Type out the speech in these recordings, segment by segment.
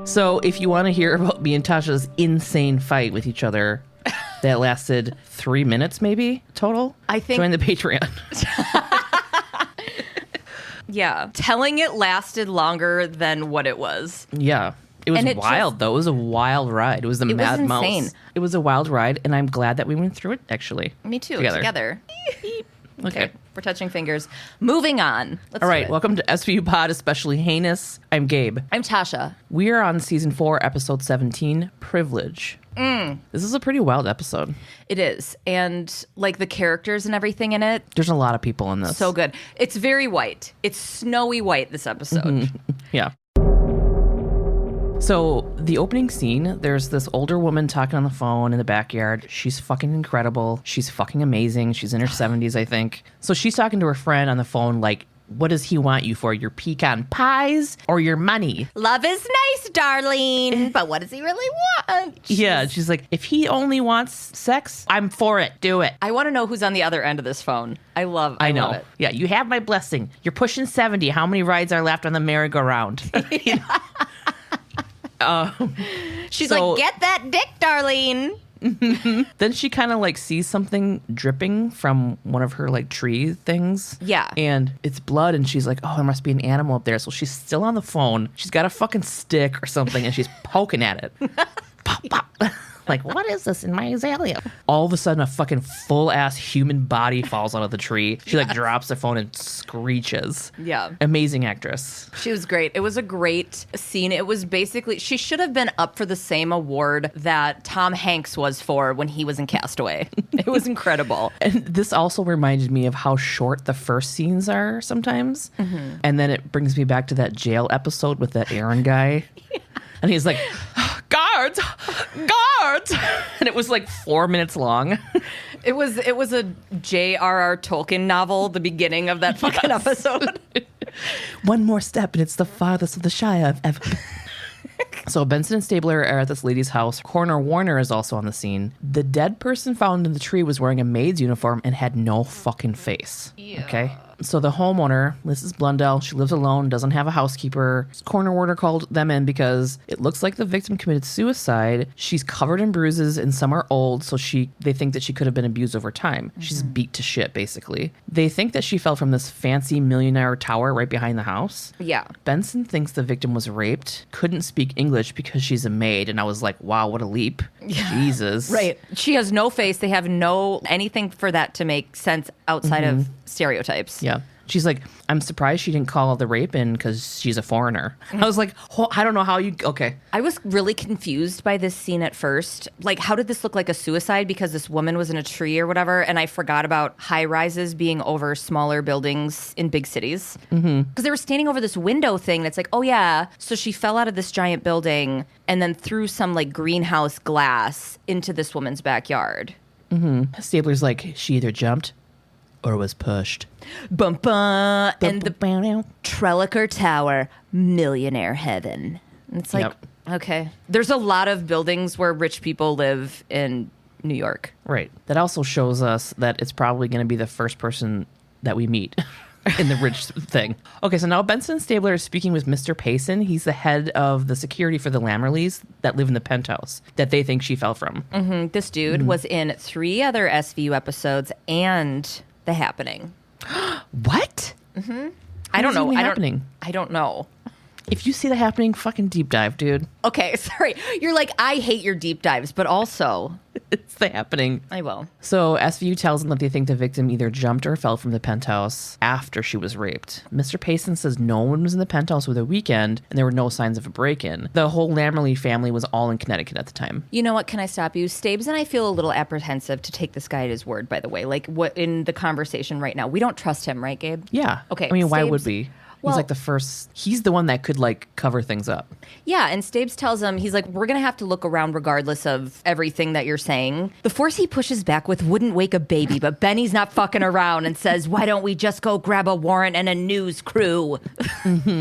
So if you want to hear about me and Tasha's insane fight with each other that lasted 3 minutes maybe total, I think join the Patreon. Yeah. Telling it lasted longer than what it was. Yeah. It was wild, though. It was a wild ride. It was the Mad Mouse. It was a wild ride, and I'm glad that we went through it, actually. Me too, together. Okay. We're touching fingers. Moving on. All right. Welcome to SVU Pod, Especially Heinous. I'm Gabe. I'm Tasha. We are on season 4, episode 17, Privilege. This is a pretty wild episode. It is. And like the characters and everything in it. There's a lot of people in this. So good. It's very white. It's snowy white, this episode. Mm-hmm. Yeah. So the opening scene, there's this older woman talking on the phone in the backyard. She's fucking incredible. She's fucking amazing. She's in her 70s, I think. So she's talking to her friend on the phone like, what does he want you for? Your pecan pies or your money? Love is nice, darling. But what does he really want? Yeah, she's like, if he only wants sex, I'm for it. Do it. I want to know who's on the other end of this phone. I know. Love it. Yeah, you have my blessing. You're pushing 70. How many rides are left on the merry-go-round? She's like, get that dick, darling. Then she kind of like sees something dripping from one of her like tree things. Yeah. And it's blood, and she's like, oh, there must be an animal up there. So she's still on the phone. She's got a fucking stick or something, and she's poking at it. Pop, pop. Like, what is this in my azalea? All of a sudden, a fucking full-ass human body falls out of the tree. She, like, drops the phone and screeches. Yeah. Amazing actress. She was great. It was a great scene. It was basically, she should have been up for the same award that Tom Hanks was for when he was in Castaway. It was incredible. And this also reminded me of how short the first scenes are sometimes. Mm-hmm. And then it brings me back to that jail episode with that Erin guy. Yeah. And he's like, guards, guards. And it was like 4 minutes long. It was a J.R.R. Tolkien novel, the beginning of that fucking episode. One more step and it's the farthest of the Shire I've ever been. So Benson and Stabler are at this lady's house. Coroner Warner is also on the scene. The dead person found in the tree was wearing a maid's uniform and had no fucking face. Yeah. Okay? So the homeowner, Mrs. Blundell, she lives alone, doesn't have a housekeeper. Coroner Warner called them in because it looks like the victim committed suicide. She's covered in bruises and some are old, so they think that she could have been abused over time. Mm-hmm. She's beat to shit, basically. They think that she fell from this fancy millionaire tower right behind the house. Yeah. Benson thinks the victim was raped, couldn't speak English because she's a maid, and I was like, wow, what a leap. Yeah. Jesus. Right. She has no face. They have no anything for that to make sense outside of stereotypes. Yeah. She's like, I'm surprised she didn't call the rape in because she's a foreigner. I was like, I don't know how you... Okay. I was really confused by this scene at first. Like, how did this look like a suicide? Because this woman was in a tree or whatever, and I forgot about high-rises being over smaller buildings in big cities. Because they were standing over this window thing that's like, oh yeah, so she fell out of this giant building and then threw some, like, greenhouse glass into this woman's backyard. Stabler's like, she either jumped or was pushed. Bum, bum. And the Trelliker Tower, millionaire heaven. And it's like, okay. There's a lot of buildings where rich people live in New York. Right. That also shows us that it's probably going to be the first person that we meet in the rich thing. Okay, so now Benson Stabler is speaking with Mr. Payson. He's the head of the security for the Lammerleys that live in the penthouse that they think she fell from. This dude was in 3 other SVU episodes and The Happening. What? I don't know. I don't know. If you see The Happening, fucking deep dive, dude. Okay, sorry. You're like, I hate your deep dives, but also... It's The Happening. I will. So SVU tells them that they think the victim either jumped or fell from the penthouse after she was raped. Mr. Payson says no one was in the penthouse over the weekend and there were no signs of a break-in. The whole Lammerley family was all in Connecticut at the time. You know what? Can I stop you? Stabes and I feel a little apprehensive to take this guy at his word, by the way. Like, what in the conversation right now? We don't trust him, right, Gabe? Yeah. Okay. I mean, why would we? He's like the first, he's the one that could like cover things up. Yeah, and Stabes tells him, he's like, we're going to have to look around regardless of everything that you're saying. The force he pushes back with wouldn't wake a baby, but Benny's not fucking around and says, why don't we just go grab a warrant and a news crew?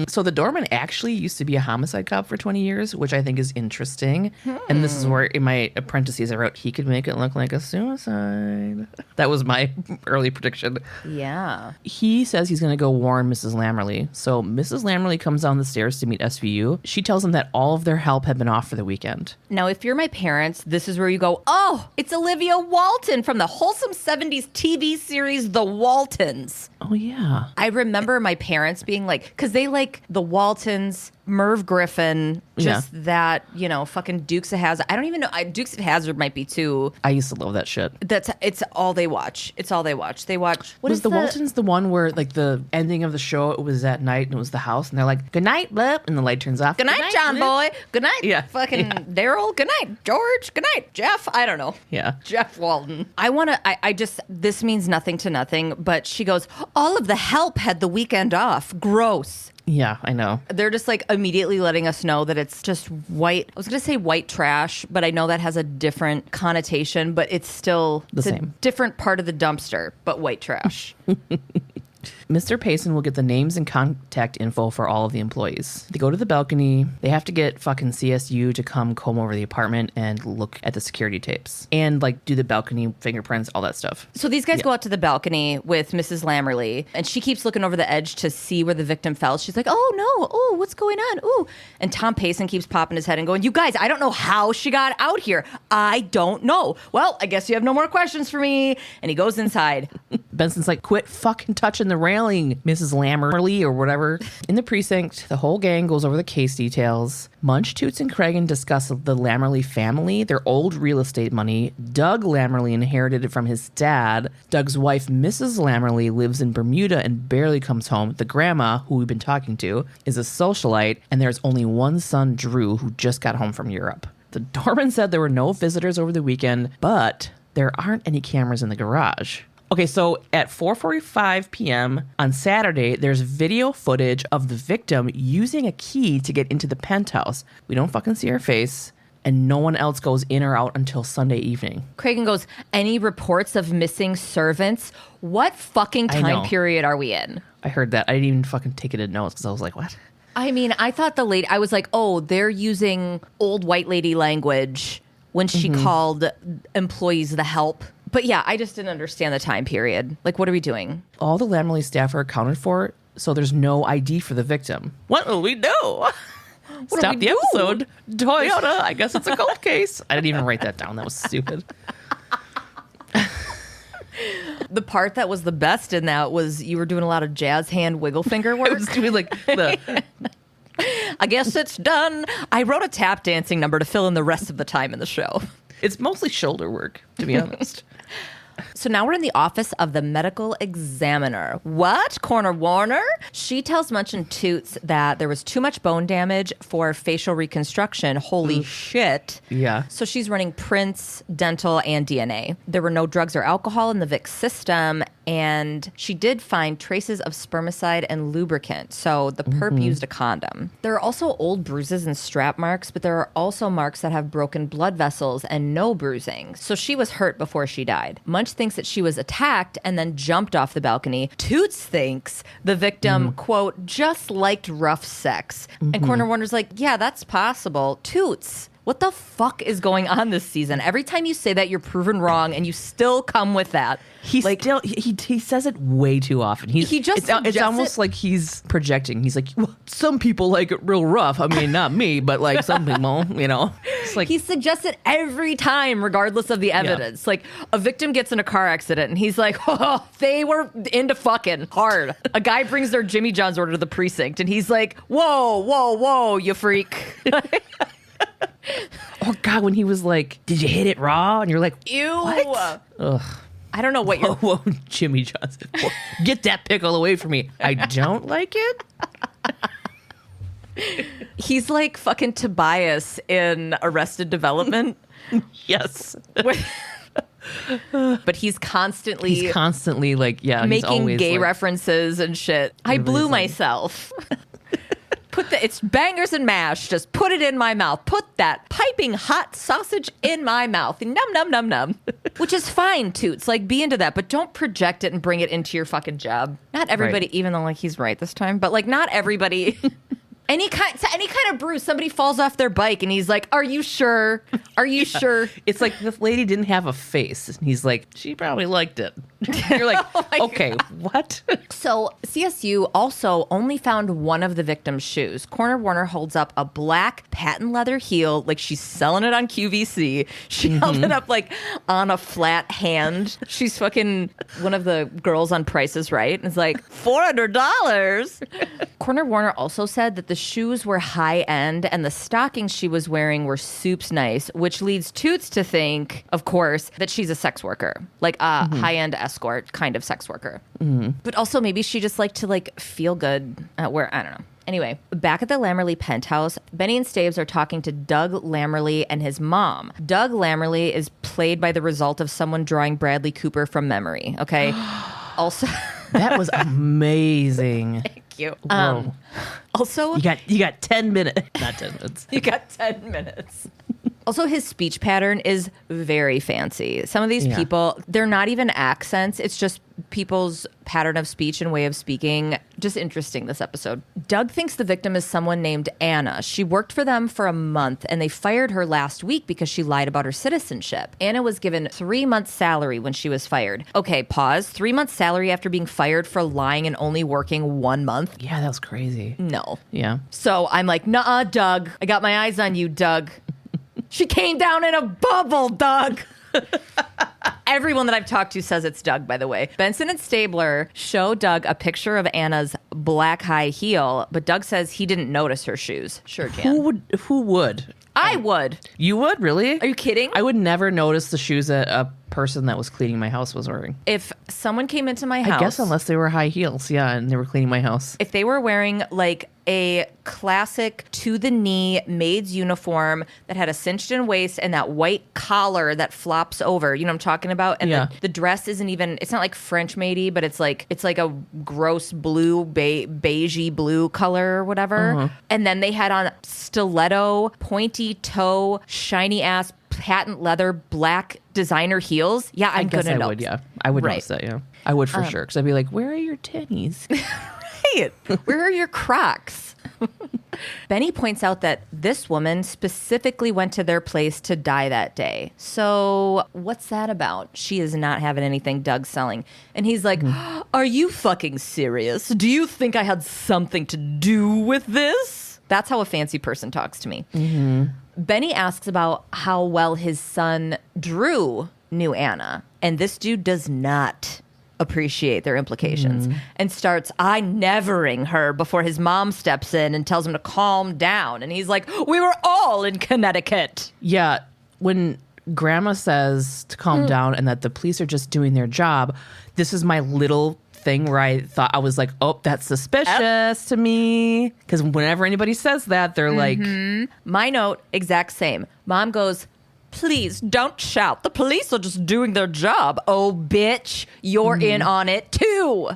So the doorman actually used to be a homicide cop for 20 years, which I think is interesting. And this is where in my apprentices I wrote, he could make it look like a suicide. That was my early prediction. Yeah. He says he's going to go warn Mrs. Lammerley. So Mrs. Lammerly comes down the stairs to meet SVU. She tells them that all of their help had been off for the weekend. Now, if you're my parents, this is where you go, oh, it's Olivia Walton from the wholesome 70s TV series, The Waltons. Oh, yeah. I remember my parents being like, because they like The Waltons, Merv Griffin, just that, you know, fucking Dukes of Hazzard. I don't even know. Dukes of Hazzard might be too. I used to love that shit. It's all they watch. It's all they watch. They watch. What was is the Waltons the one where, like, the ending of the show, it was at night and it was the house and they're like, good night, blip, and the light turns off. Good night, John boy. Good night, fucking Daryl. Good night, George. Good night, Jeff. I don't know. Yeah. Jeff Walton. I just, this means nothing to nothing, but she goes, all of the help had the weekend off. Gross. Yeah, I know. They're just like immediately letting us know that it's just white. I was going to say white trash, but I know that has a different connotation, but it's still the same. A different part of the dumpster, but white trash. Mr. Payson will get the names and contact info for all of the employees. They go to the balcony. They have to get fucking CSU to come comb over the apartment and look at the security tapes and like do the balcony fingerprints, all that stuff. So these guys go out to the balcony with Mrs. Lammerly, and she keeps looking over the edge to see where the victim fell. She's like, oh no, oh, what's going on? Oh, and Tom Payson keeps popping his head and going, you guys, I don't know how she got out here. I don't know. Well, I guess you have no more questions for me. And he goes inside. Benson's like, quit fucking touching the railing, Mrs. Lammerly or whatever. In the precinct, the whole gang goes over the case details. Munch, Tutes, and Cregan discuss the Lammerly family, their old real estate money. Doug Lammerly inherited it from his dad. Doug's wife, Mrs. Lammerly, lives in Bermuda and barely comes home. The grandma, who we've been talking to, is a socialite, and there's only one son, Drew, who just got home from Europe. The doorman said there were no visitors over the weekend, but there aren't any cameras in the garage. Okay, so at 4:45 p.m. on Saturday, there's video footage of the victim using a key to get into the penthouse. We don't fucking see her face, and no one else goes in or out until Sunday evening. Cregan goes, any reports of missing servants? What fucking time period are we in? I heard that. I didn't even fucking take it in notes because I was like, what? I mean, I thought I was like, oh, they're using old white lady language when she called employees the help. But yeah, I just didn't understand the time period. Like, what are we doing? All the Lammerly staff are accounted for, so there's no ID for the victim. What will we do? Stop the episode. Toyota, I guess it's a cold case. I didn't even write that down. That was stupid. The part that was the best in that was you were doing a lot of jazz hand wiggle finger work. I was doing like the... I guess it's done. I wrote a tap dancing number to fill in the rest of the time in the show. It's mostly shoulder work, to be honest. So now we're in the office of the medical examiner. What? Coroner Warner? She tells Munch and Tutes that there was too much bone damage for facial reconstruction. Holy shit. Yeah. So she's running prints, dental, and DNA. There were no drugs or alcohol in the Vic system, and she did find traces of spermicide and lubricant. So the perp used a condom. There are also old bruises and strap marks, but there are also marks that have broken blood vessels and no bruising. So she was hurt before she died. Munch thinks that she was attacked and then jumped off the balcony. Toots thinks the victim, quote, just liked rough sex. And Coroner Warner's like, yeah, that's possible. Toots, what the fuck is going on this season? Every time you say that, you're proven wrong, and you still come with that. He says it way too often. It's almost like he's projecting. He's like, well, some people like it real rough. I mean, not me, but like some people, you know. It's like he suggests it every time, regardless of the evidence. Like a victim gets in a car accident, and he's like, oh, they were into fucking hard. A guy brings their Jimmy John's order to the precinct, and he's like, whoa, whoa, whoa, you freak. Oh God, when he was like, "Did you hit it raw?" and you're like, "Ew." What? Ugh. I don't know what you're. Whoa, Jimmy Johnson, get that pickle away from me! I don't like it. He's like fucking Tobias in Arrested Development. Yes. But he's constantly like, yeah, making gay references and shit. I blew myself. It's bangers and mash. Just put it in my mouth. Put that piping hot sausage in my mouth. Num, num, num, num. Which is fine, Toots. Like, be into that, but don't project it and bring it into your fucking job. Not everybody, even though, like, he's right this time, but, like, not everybody. Any kind of bruise. Somebody falls off their bike and he's like, are you sure? Are you sure? It's like the lady didn't have a face. And he's like, she probably liked it. You're like, okay, what? So CSU also only found one of the victim's shoes. Coroner Warner holds up a black patent leather heel, like she's selling it on QVC. She held it up like on a flat hand. She's fucking one of the girls on Price is Right. And it's like, $400. Coroner Warner also said that the shoes were high end and the stockings she was wearing were soups nice, which leads Tutes to think, of course, that she's a sex worker, like a high end escort kind of sex worker. But also maybe she just liked to like feel good at where, I don't know. Anyway, back at the Lammerly penthouse, Benny and Staves are talking to Doug Lammerly and his mom. Doug Lammerly is played by the result of someone drawing Bradley Cooper from memory, okay? Also... That was amazing. Thank you. Whoa. Also... You got 10 minutes. Not 10 minutes. You got 10 minutes. Also, his speech pattern is very fancy. Some of these people, they're not even accents. It's just people's pattern of speech and way of speaking. Just interesting, this episode. Doug thinks the victim is someone named Anna. She worked for them for a month, and they fired her last week because she lied about her citizenship. Anna was given 3 months' salary when she was fired. Okay, pause. 3 months' salary after being fired for lying and only working 1 month? Yeah, that was crazy. No. Yeah. So I'm like, nuh-uh, Doug. I got my eyes on you, Doug. She came down in a bubble, Doug. Everyone that I've talked to says it's Doug, by the way. Benson and Stabler show Doug a picture of Anna's black high heel, but Doug says he didn't notice her shoes. Sure, Jan. Who would? I would. You would? Really? Are you kidding? I would never notice the shoes that a person that was cleaning my house was wearing. If someone came into my house... I guess unless they were high heels, yeah, and they were cleaning my house. If they were wearing, like, a classic to-the-knee maid's uniform that had a cinched-in waist and that white collar that flops over, you know what I'm talking about? And the dress isn't even... It's not, like, French-made-y, but it's like a gross blue, beigey blue color or whatever. And then they had on stiletto, pointy-toe, shiny-ass patent leather black designer heels. Yeah, I'm going to know. I would notice that, yeah. I would for sure. Because I'd be like, where are your titties? Right. Where are your Crocs? Benny points out that this woman specifically went to their place to die that day. So what's that about? She is not having anything Doug's selling. And he's like, are you fucking serious? Do you think I had something to do with this? That's how a fancy person talks to me. Benny asks about how well his son Drew knew Anna, and this dude does not appreciate their implications and starts I-nevering her before his mom steps in and tells him to calm down. And he's like, we were all in Connecticut. Yeah, when Grandma says to calm down and that the police are just doing their job, this is my little thing where I was like, oh, that's suspicious to me. Because whenever anybody says that, they're like... My note, exact same. Mom goes, please don't shout. The police are just doing their job. Oh, bitch, you're in on it too.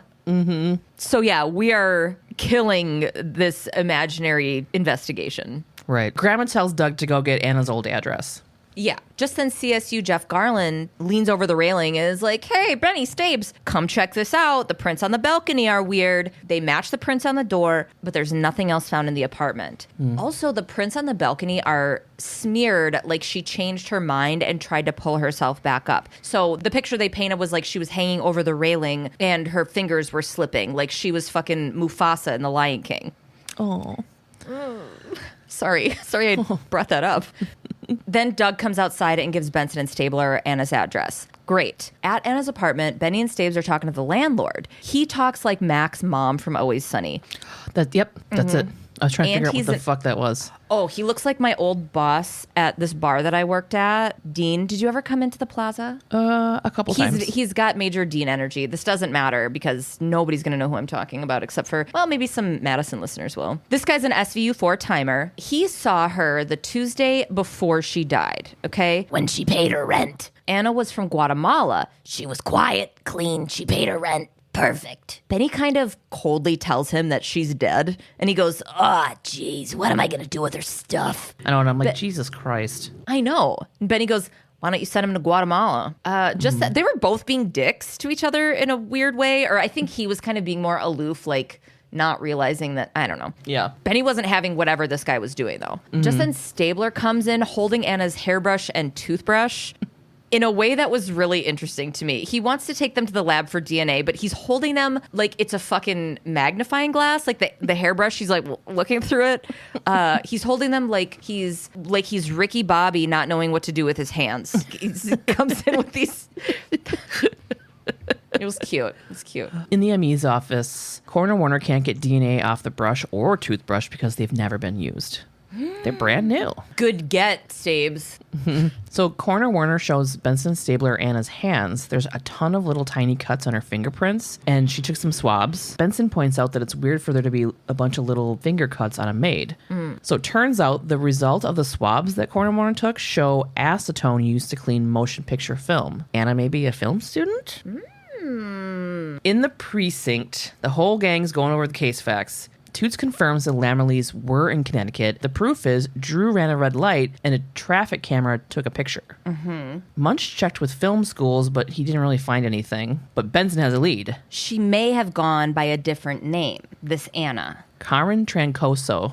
So yeah, we are killing this imaginary investigation. Right. Grandma tells Doug to go get Anna's old address. Yeah. Just then CSU Jeff Garland leans over the railing and is like, hey, Benny, Stabes, come check this out. The prints on the balcony are weird. They match the prints on the door, but there's nothing else found in the apartment. Also, the prints on the balcony are smeared like she changed her mind and tried to pull herself back up. So the picture they painted was like she was hanging over the railing and her fingers were slipping, like she was fucking Mufasa in The Lion King. Oh. Sorry I brought that up. Then Doug comes outside and gives Benson and Stabler Anna's address. Great. At Anna's apartment, Benny and Staves are talking to the landlord. He talks like Mac's mom from Always Sunny. That's it. I was trying to figure out what the fuck that was. Oh, he looks like my old boss at this bar that I worked at. Dean, did you ever come into the plaza? A couple times. He's got major Dean energy. This doesn't matter because nobody's going to know who I'm talking about except for, well, maybe some Madison listeners will. This guy's an SVU4 timer. He saw her the Tuesday before she died, okay? When she paid her rent. Anna was from Guatemala. She was quiet, clean, she paid her rent. Perfect. Benny kind of coldly tells him that she's dead, and he goes, jeez, what am I going to do with her stuff? I know, and I'm like, Jesus Christ. I know. And Benny goes, why don't you send him to Guatemala? Just that they were both being dicks to each other in a weird way, or I think he was kind of being more aloof, like, not realizing that, I don't know. Yeah. Benny wasn't having whatever this guy was doing, though. Just then Stabler comes in holding Anna's hairbrush and toothbrush in a way that was really interesting to me. He wants to take them to the lab for DNA, but he's holding them like it's a fucking magnifying glass. Like the hairbrush, he's like looking through it. He's holding them like he's Ricky Bobby not knowing what to do with his hands. He comes in with these... It was cute. It was cute. In the ME's office, Coroner Warner can't get DNA off the brush or toothbrush because they've never been used. They're brand new. Good get, Stabes. So Coroner Warner shows Benson Stabler Anna's hands. There's a ton of little tiny cuts on her fingerprints, and she took some swabs. Benson points out that it's weird for there to be a bunch of little finger cuts on a maid. So it turns out the result of the swabs that Coroner Warner took show acetone used to clean motion picture film. Anna may be a film student? In the precinct, the whole gang's going over the case facts. Tutes confirms the Lammerleys were in Connecticut. The proof is Drew ran a red light and a traffic camera took a picture. Munch checked with film schools, but he didn't really find anything. But Benson has a lead. She may have gone by a different name, this Anna. Carmen Trancoso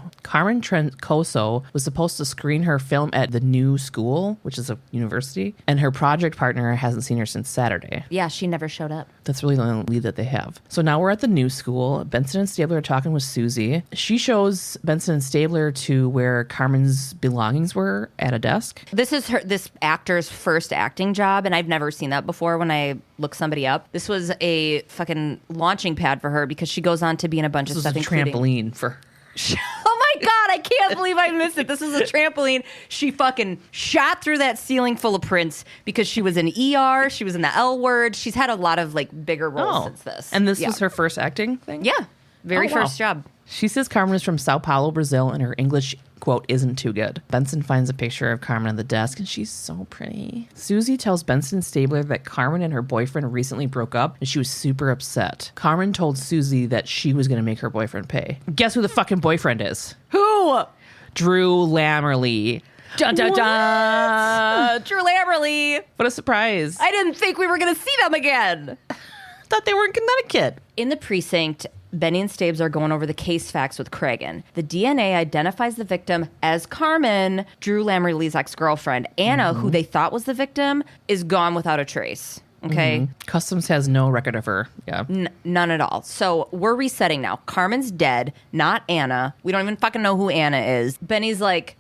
was supposed to screen her film at the new school, which is a university, and her project partner hasn't seen her since Saturday. Yeah, she never showed up. That's really the only lead that they have. So now we're at the new school. Benson and Stabler are talking with Susie. She shows Benson and Stabler to where Carmen's belongings were at a desk. This is this actor's first acting job, and I've never seen that before when I look somebody up. This was a fucking launching pad for her because she goes on to be in a bunch of stuff, This is a trampoline for... Oh my God, I can't believe I missed it. This is a trampoline. She fucking shot through that ceiling full of prints because she was in ER. She was in the L Word. She's had a lot of like bigger roles since this. And this was her first acting thing? Yeah. Very wow. first job. She says Carmen is from Sao Paulo, Brazil, and her English, quote, isn't too good. Benson finds a picture of Carmen on the desk, and she's so pretty. Susie tells Benson Stabler that Carmen and her boyfriend recently broke up, and she was super upset. Carmen told Susie that she was going to make her boyfriend pay. Guess who the fucking boyfriend is? Who? Drew Lammerley. Dun, dun, dun. Drew Lammerley. What a surprise. I didn't think we were going to see them again. Thought they were in Connecticut. In the precinct, Benny and Stabes are going over the case facts with Cragen. The DNA identifies the victim as Carmen, Drew Lammerley's ex-girlfriend. Anna, who they thought was the victim, is gone without a trace. Okay? Customs has no record of her. Yeah. None at all. So we're resetting now. Carmen's dead, not Anna. We don't even fucking know who Anna is. Benny's like...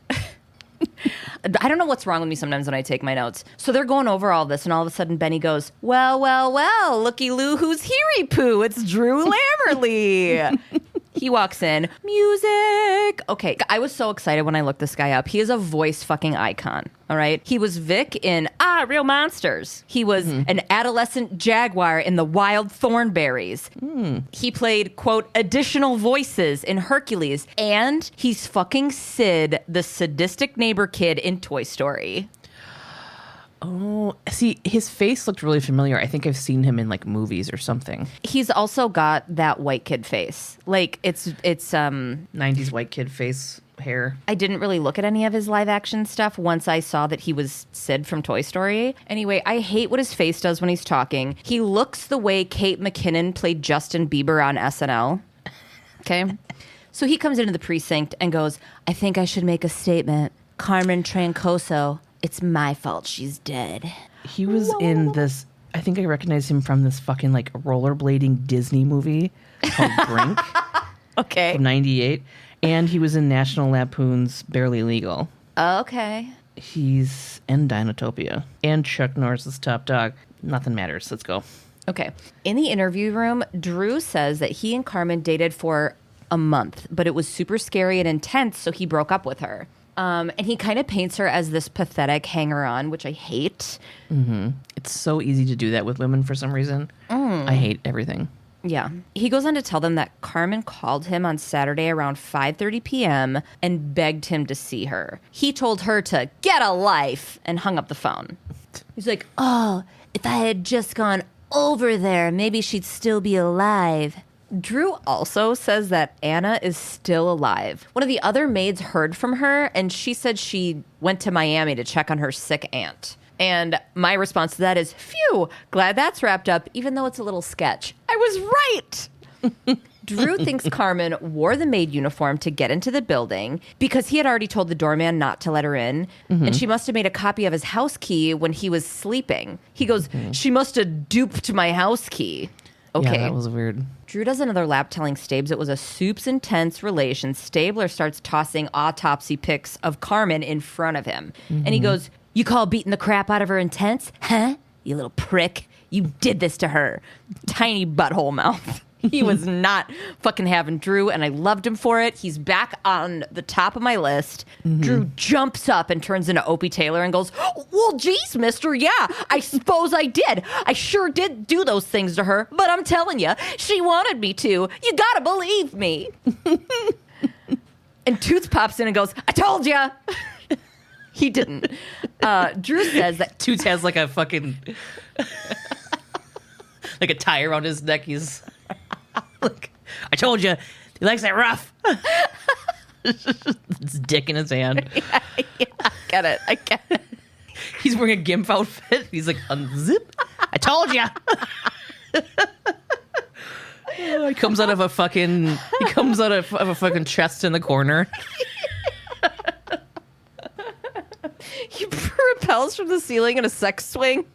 I don't know what's wrong with me sometimes when I take my notes. So they're going over all this, and all of a sudden Benny goes, well, looky-loo, who's Heary Poo? It's Drew Lammerley. He walks in. Music. Okay, I was so excited when I looked this guy up. He is a voice fucking icon, all right? He was Vic in Real Monsters. He was an adolescent jaguar in The Wild Thornberries. He played, quote, additional voices in Hercules. And he's fucking Sid, the sadistic neighbor kid in Toy Story. Oh, see, his face looked really familiar. I think I've seen him in like movies or something. He's also got that white kid face. Like it's 90s white kid face hair. I didn't really look at any of his live action stuff once I saw that he was Sid from Toy Story. Anyway, I hate what his face does when he's talking. He looks the way Kate McKinnon played Justin Bieber on SNL. Okay? So he comes into the precinct and goes, I think I should make a statement. Carmen Trancoso, it's my fault she's dead. He was in this, I think I recognize him from this fucking like rollerblading Disney movie called Brink. Okay. From 98. And he was in National Lampoon's Barely Legal. Okay. He's in Dinotopia. And Chuck Norris's Top Dog. Nothing matters. Let's go. Okay. In the interview room, Drew says that he and Carmen dated for a month, but it was super scary and intense, so he broke up with her. And he kind of paints her as this pathetic hanger-on, which I hate. It's so easy to do that with women for some reason. I hate everything. Yeah. He goes on to tell them that Carmen called him on Saturday around 5:30 p.m. and begged him to see her. He told her to get a life and hung up the phone. He's like, oh, if I had just gone over there, maybe she'd still be alive. Drew also says that Anna is still alive. One of the other maids heard from her, and she said she went to Miami to check on her sick aunt. And my response to that is, phew, glad that's wrapped up, even though it's a little sketch. I was right. Drew thinks Carmen wore the maid uniform to get into the building because he had already told the doorman not to let her in. And she must have made a copy of his house key when he was sleeping. He goes, she must have duped my house key. Okay. Yeah, that was weird. Drew does another lap telling Stabes it was a soups intense relation. Stabler starts tossing autopsy pics of Carmen in front of him. And he goes, you call beating the crap out of her intense? Huh? You little prick. You did this to her. Tiny butthole mouth. He was not fucking having Drew, and I loved him for it. He's back on the top of my list. Drew jumps up and turns into Opie Taylor and goes, well, geez, mister, yeah, I suppose I did. I sure did do those things to her, but I'm telling you, she wanted me to. You gotta believe me. And Toots pops in and goes, I told ya. He didn't. Drew says that Toots has like a fucking... like a tie around his neck. He's... like, I told you, he likes it rough. It's dick in his hand. Yeah, I get it. He's wearing a gimp outfit. He's like, unzip. I told you. He comes out of a fucking fucking chest in the corner. He repels from the ceiling in a sex swing.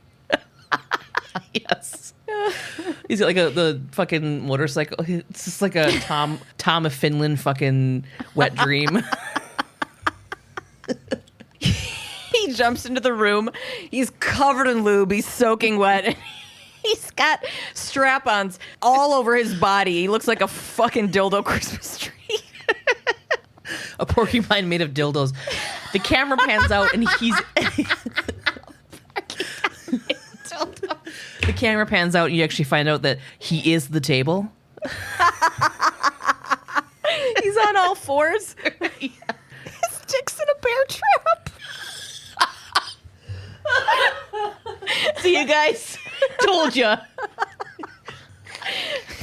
Yes. He's got like the fucking motorcycle. It's just like a Tom of Finland fucking wet dream. He jumps into the room. He's covered in lube. He's soaking wet. He's got strap-ons all over his body. He looks like a fucking dildo Christmas tree. A porcupine made of dildos. The camera pans out and he's... The camera pans out and you actually find out that he is the table. He's on all fours. Yeah. His dick's in a bear trap. See you guys. Told ya.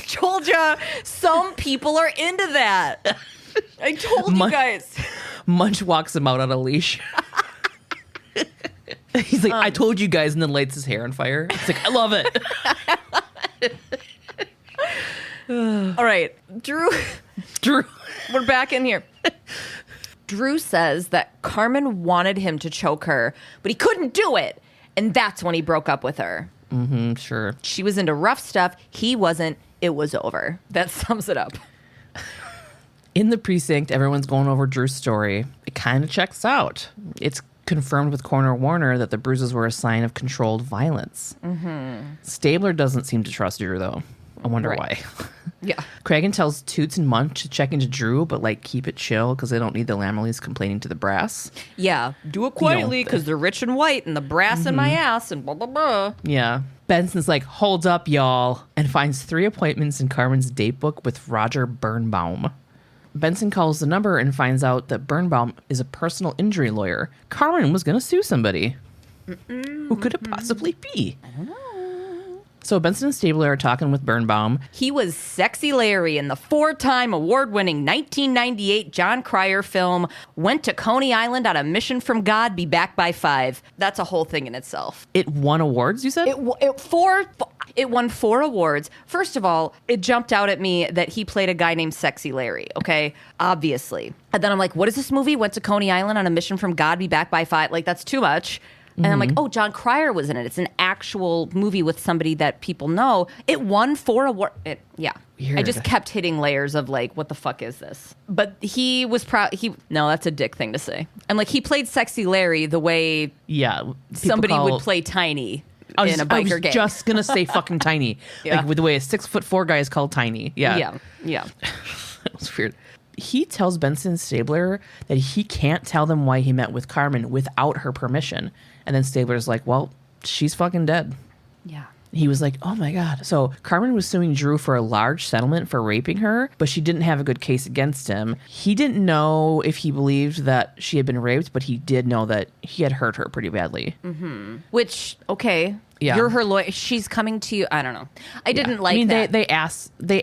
Told ya. Some people are into that. I told you guys. Munch walks him out on a leash. He's like, I told you guys, and then lights his hair on fire. It's like, I love it. All right. Drew. We're back in here. Drew says that Carmen wanted him to choke her, but he couldn't do it. And that's when he broke up with her. Sure. She was into rough stuff. He wasn't. It was over. That sums it up. In the precinct, everyone's going over Drew's story. It kind of checks out. It's confirmed with Coroner Warner that the bruises were a sign of controlled violence. Stabler doesn't seem to trust Drew, though. I wonder why. Yeah. Cragen tells Toots and Munch to check into Drew, but like keep it chill because they don't need the Lamleys complaining to the brass. Yeah. Do it quietly because they're rich and white and the brass in my ass and blah, blah, blah. Yeah. Benson's like, hold up, y'all, and finds 3 appointments in Carmen's date book with Roger Birnbaum. Benson calls the number and finds out that Birnbaum is a personal injury lawyer. Carmen was going to sue somebody. Who could it possibly be? I don't know. So Benson and Stabler are talking with Birnbaum. He was Sexy Larry in the 4-time award-winning 1998 John Cryer film, Went to Coney Island on a Mission from God, Be Back by 5. That's a whole thing in itself. It won awards, you said? It won 4 awards. First of all, it jumped out at me that he played a guy named Sexy Larry, okay? Obviously. And then I'm like, what is this movie? Went to Coney Island on a Mission from God, Be Back by 5. Like, that's too much. And I'm like, oh, John Cryer was in it. It's an actual movie with somebody that people know. It won 4 awards. Yeah. Weird. I just kept hitting layers of like, what the fuck is this? But he was proud. No, that's a dick thing to say. I'm like, he played Sexy Larry the way somebody would play Tiny in a biker gang. I was just going to say fucking Tiny. Yeah. Like with the way a 6'4" guy is called Tiny. Yeah. Yeah. That was weird. He tells Benson and Stabler that he can't tell them why he met with Carmen without her permission. And then Stabler's like, well, she's fucking dead. Yeah. He was like, oh my God. So Carmen was suing Drew for a large settlement for raping her, but she didn't have a good case against him. He didn't know if he believed that she had been raped, but he did know that he had hurt her pretty badly. Mm-hmm. Which, okay. Yeah. You're her lawyer. She's coming to you. I don't know. I didn't like that. They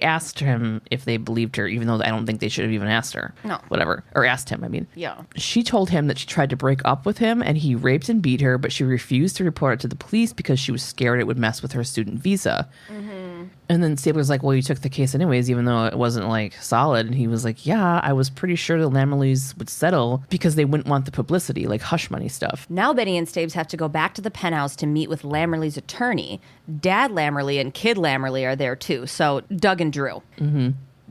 asked him if they believed her, even though I don't think they should have even asked her. No. Whatever. Or asked him, I mean. Yeah. She told him that she tried to break up with him and he raped and beat her, but she refused to report it to the police because she was scared it would mess with her student visa. Mm-hmm. And then Stabler's like, well, you took the case anyways, even though it wasn't like solid. And he was like, yeah, I was pretty sure the Lammerleys would settle because they wouldn't want the publicity, like hush money stuff. Now Benny and Stabes have to go back to the penthouse to meet with Lammerley's attorney. Dad Lammerley and Kid Lammerley are there too, so Doug and Drew.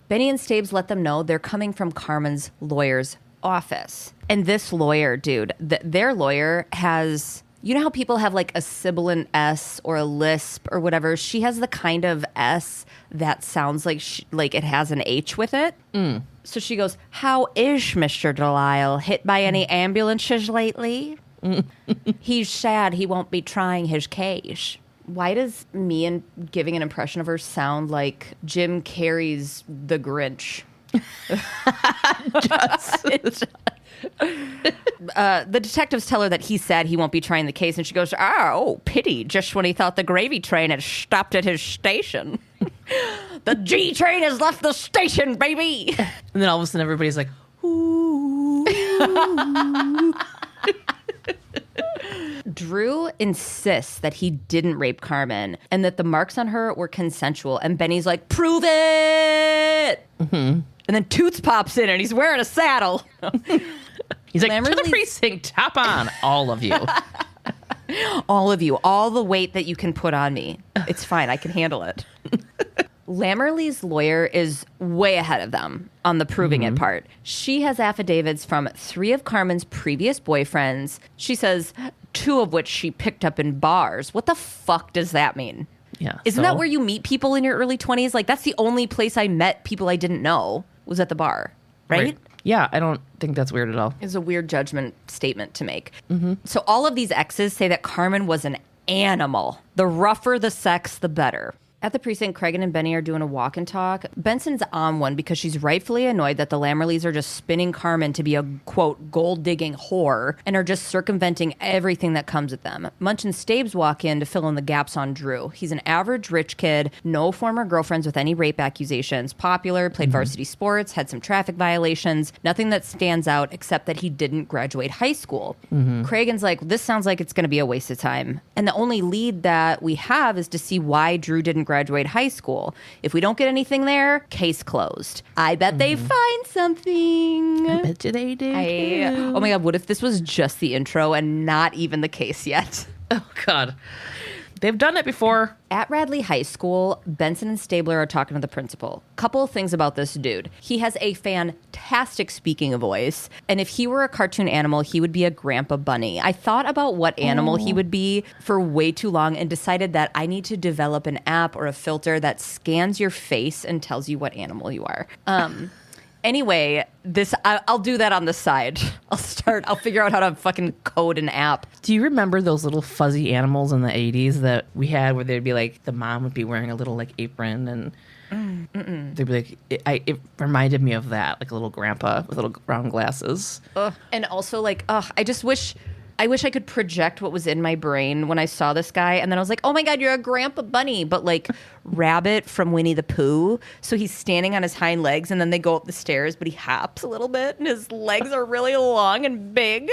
Benny and Stabes let them know they're coming from Carmen's lawyer's office. And this lawyer, dude, their lawyer has... You know how people have like a sibilant S or a lisp or whatever? She has the kind of S that sounds like it has an H with it. So she goes, how is Mr. Delisle? Hit by any ambulances lately? He's sad he won't be trying his case. Why does me and giving an impression of her sound like Jim Carrey's The Grinch? The detectives tell her that he's sad he won't be trying the case, and she goes, oh, pity, just when he thought the gravy train had stopped at his station. The G train has left the station, baby. And then all of a sudden everybody's like, ooh. Drew insists that he didn't rape Carmen and that the marks on her were consensual, and Benny's like, prove it. And then Tutes pops in and he's wearing a saddle. He's like, to the precinct, hop on, all of you. All of you, all the weight that you can put on me. It's fine, I can handle it. Lammerley's lawyer is way ahead of them on the proving it part. She has affidavits from 3 of Carmen's previous boyfriends. She says 2 of which she picked up in bars. What the fuck does that mean? Yeah. Isn't that where you meet people in your early 20s? Like, that's the only place I met people I didn't know was at the bar, right? Yeah, I don't think that's weird at all. It's a weird judgment statement to make. So all of these exes say that Carmen was an animal. The rougher the sex, the better. At the precinct, Craig and Benny are doing a walk and talk. Benson's on one because she's rightfully annoyed that the Lammerleys are just spinning Carmen to be a, quote, gold-digging whore and are just circumventing everything that comes with them. Munch and Stabes walk in to fill in the gaps on Drew. He's an average rich kid, no former girlfriends with any rape accusations, popular, played varsity sports, had some traffic violations, nothing that stands out except that he didn't graduate high school. Cragen's like, this sounds like it's going to be a waste of time. And the only lead that we have is to see why Drew didn't graduate high school. If we don't get anything there, case closed. I bet they find something. I bet you they did. Oh my God, what if this was just the intro and not even the case yet? Oh God. They've done it before. At Radley High School, Benson and Stabler are talking to the principal. Couple of things about this dude. He has a fantastic speaking voice, and if he were a cartoon animal, he would be a grandpa bunny. I thought about what animal he would be for way too long and decided that I need to develop an app or a filter that scans your face and tells you what animal you are. Anyway, I'll do that on the side. I'll figure out how to fucking code an app. Do you remember those little fuzzy animals in the 80s that we had where they'd be like, the mom would be wearing a little like apron and they'd be like, it reminded me of that, like a little grandpa with little round glasses. And also like, I wish I could project what was in my brain when I saw this guy. And then I was like, oh my God, you're a grandpa bunny. But like Rabbit from Winnie the Pooh. So he's standing on his hind legs and then they go up the stairs, but he hops a little bit and his legs are really long and big.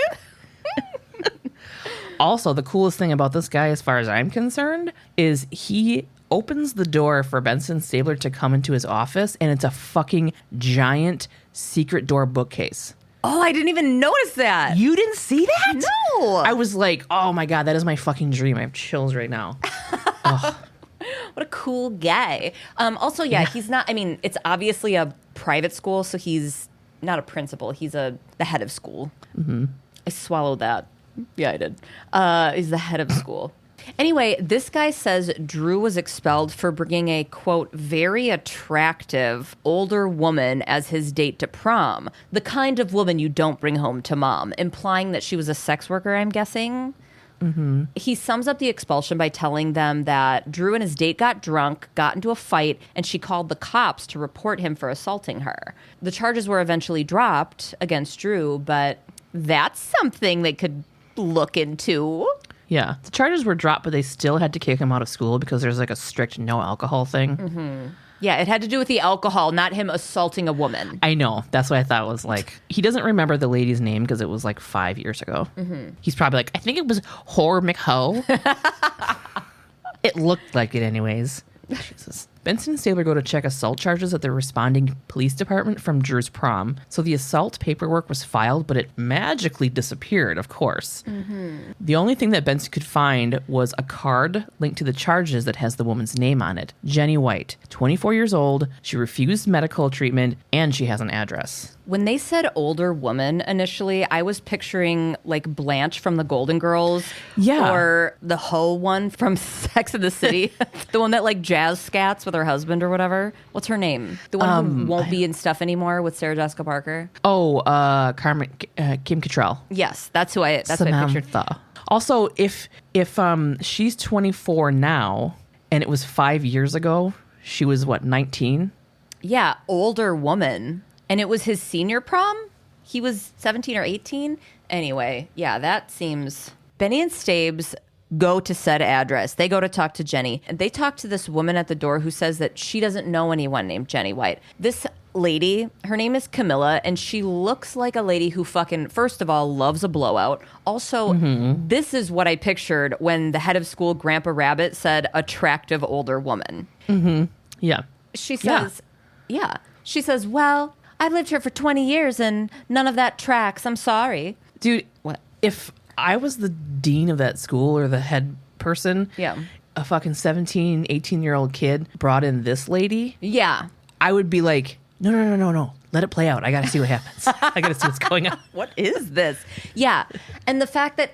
Also, the coolest thing about this guy, as far as I'm concerned, is he opens the door for Benson Stabler to come into his office, and it's a fucking giant secret door bookcase. Oh, I didn't even notice that. You didn't see that? No. I was like, oh my God, that is my fucking dream. I have chills right now. What a cool guy. Also, yeah, he's not, I mean, it's obviously a private school, so he's not a principal. He's the head of school. I swallowed that. Yeah, I did. He's the head of school. Anyway, this guy says Drew was expelled for bringing a, quote, very attractive older woman as his date to prom. The kind of woman you don't bring home to mom, implying that she was a sex worker, I'm guessing. He sums up the expulsion by telling them that Drew and his date got drunk, got into a fight, and she called the cops to report him for assaulting her. The charges were eventually dropped against Drew, but that's something they could look into. Yeah. The charges were dropped, but they still had to kick him out of school because there's like a strict no alcohol thing. Yeah, it had to do with the alcohol, not him assaulting a woman. I know. That's what I thought was like. He doesn't remember the lady's name because it was like 5 years ago. He's probably like, I think it was Whore McHo. It looked like it anyways. Jesus. Benson and Stabler go to check assault charges at the responding police department from Drew's prom. So the assault paperwork was filed, but it magically disappeared, of course. The only thing that Benson could find was a card linked to the charges that has the woman's name on it. Jennie White, 24 years old. She refused medical treatment, and she has an address. When they said older woman initially, I was picturing like Blanche from the Golden Girls. Yeah. Or the Ho one from Sex and the City. The one that like jazz scats with her husband or whatever. What's her name? The one who won't be in stuff anymore with Sarah Jessica Parker. Oh, Kim Cattrall. Yes, that's who I pictured. Samantha. Also, if she's 24 now and it was 5 years ago, she was what, 19? Yeah, older woman. And it was his senior prom? He was 17 or 18? Anyway, yeah, that seems... Benny and Stabes go to said address. They go to talk to Jennie. And they talk to this woman at the door who says that she doesn't know anyone named Jennie White. This lady, her name is Camilla, and she looks like a lady who fucking, first of all, loves a blowout. Also, this is what I pictured when the head of school, Grandpa Rabbit, said attractive older woman. Yeah. She says, She says, well... I've lived here for 20 years and none of that tracks. I'm sorry. Dude, What? If I was the dean of that school or the head person, a fucking 17, 18-year-old kid brought in this lady, Yeah. I would be like, no. Let it play out. I got to see what happens. I got to see what's going on. What is this? Yeah. And the fact that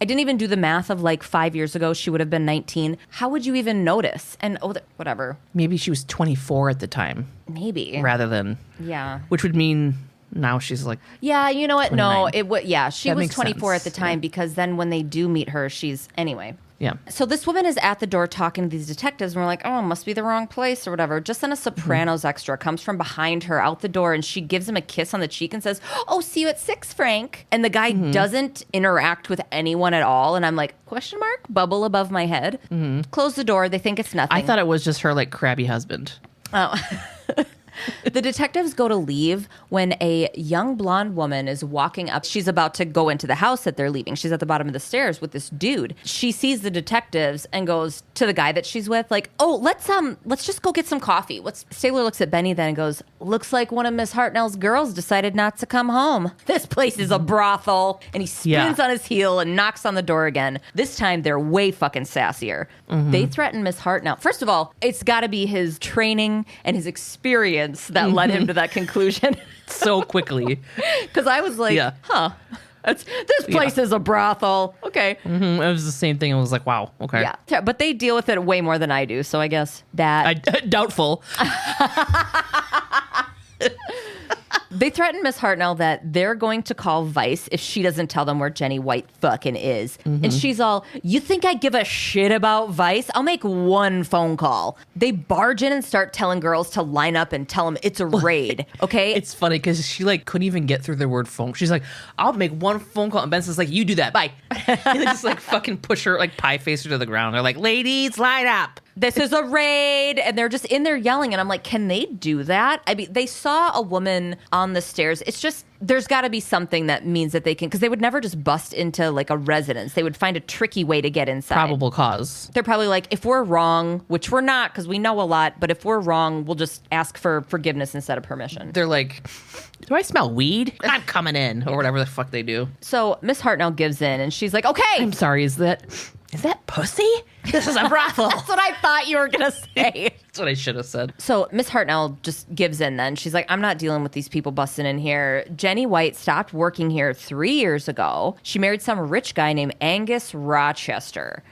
I didn't even do the math of like 5 years ago, she would have been 19. How would you even notice? And whatever. Maybe she was 24 at the time. Maybe. Rather than... Yeah. Which would mean now she's like... Yeah, you know what? 29. No, it would. Yeah, she That was makes 24 sense. at the time because then when they do meet her, she's... Anyway. Yeah. So this woman is at the door talking to these detectives, and we're like, oh, must be the wrong place or whatever. Just then a Sopranos extra comes from behind her out the door, and she gives him a kiss on the cheek and says, oh, see you at 6, Frank. And the guy doesn't interact with anyone at all. And I'm like, question mark? Bubble above my head. Close the door. They think it's nothing. I thought it was just her like crabby husband. Oh. The detectives go to leave when a young blonde woman is walking up. She's about to go into the house that they're leaving. She's at the bottom of the stairs with this dude. She sees the detectives and goes to the guy that she's with, like, "Oh, let's just go get some coffee." Stabler looks at Benny then and goes, "Looks like one of Miss Hartnell's girls decided not to come home. This place is a brothel." And he spins on his heel and knocks on the door again. This time they're way fucking sassier. They threaten Miss Hartnell. First of all, it's got to be his training and his experience that led him to that conclusion. So quickly. Because I was like, this place is a brothel. Okay. It was the same thing. I was like, wow, okay. Yeah. But they deal with it way more than I do. So I guess that... Doubtful. They threaten Miss Hartnell that they're going to call Vice if she doesn't tell them where Jennie White fucking is. And she's all, you think I give a shit about Vice? I'll make one phone call. They barge in and start telling girls to line up and tell them it's a raid, okay? It's funny because she like couldn't even get through the word phone. She's like, I'll make one phone call. And Benson's like, you do that. Bye. And they just like fucking push her, like pie face her to the ground. They're like, ladies, line up. This is a raid. And they're just in there yelling. And I'm like, can they do that? I mean, they saw a woman on the stairs. It's just, there's got to be something that means that they can, because they would never just bust into like a residence. They would find a tricky way to get inside. Probable cause. They're probably like, if we're wrong, which we're not, because we know a lot, but if we're wrong, we'll just ask for forgiveness instead of permission. They're like, do I smell weed? I'm coming in, or whatever the fuck they do. So Miss Hartnell gives in, and she's like, okay. I'm sorry, is that pussy? This is a brothel. That's what I thought you were going to say. That's what I should have said. So Miss Hartnell just gives in then. She's like, I'm not dealing with these people busting in here. Jennie White stopped working here 3 years ago. She married some rich guy named Angus Rochester.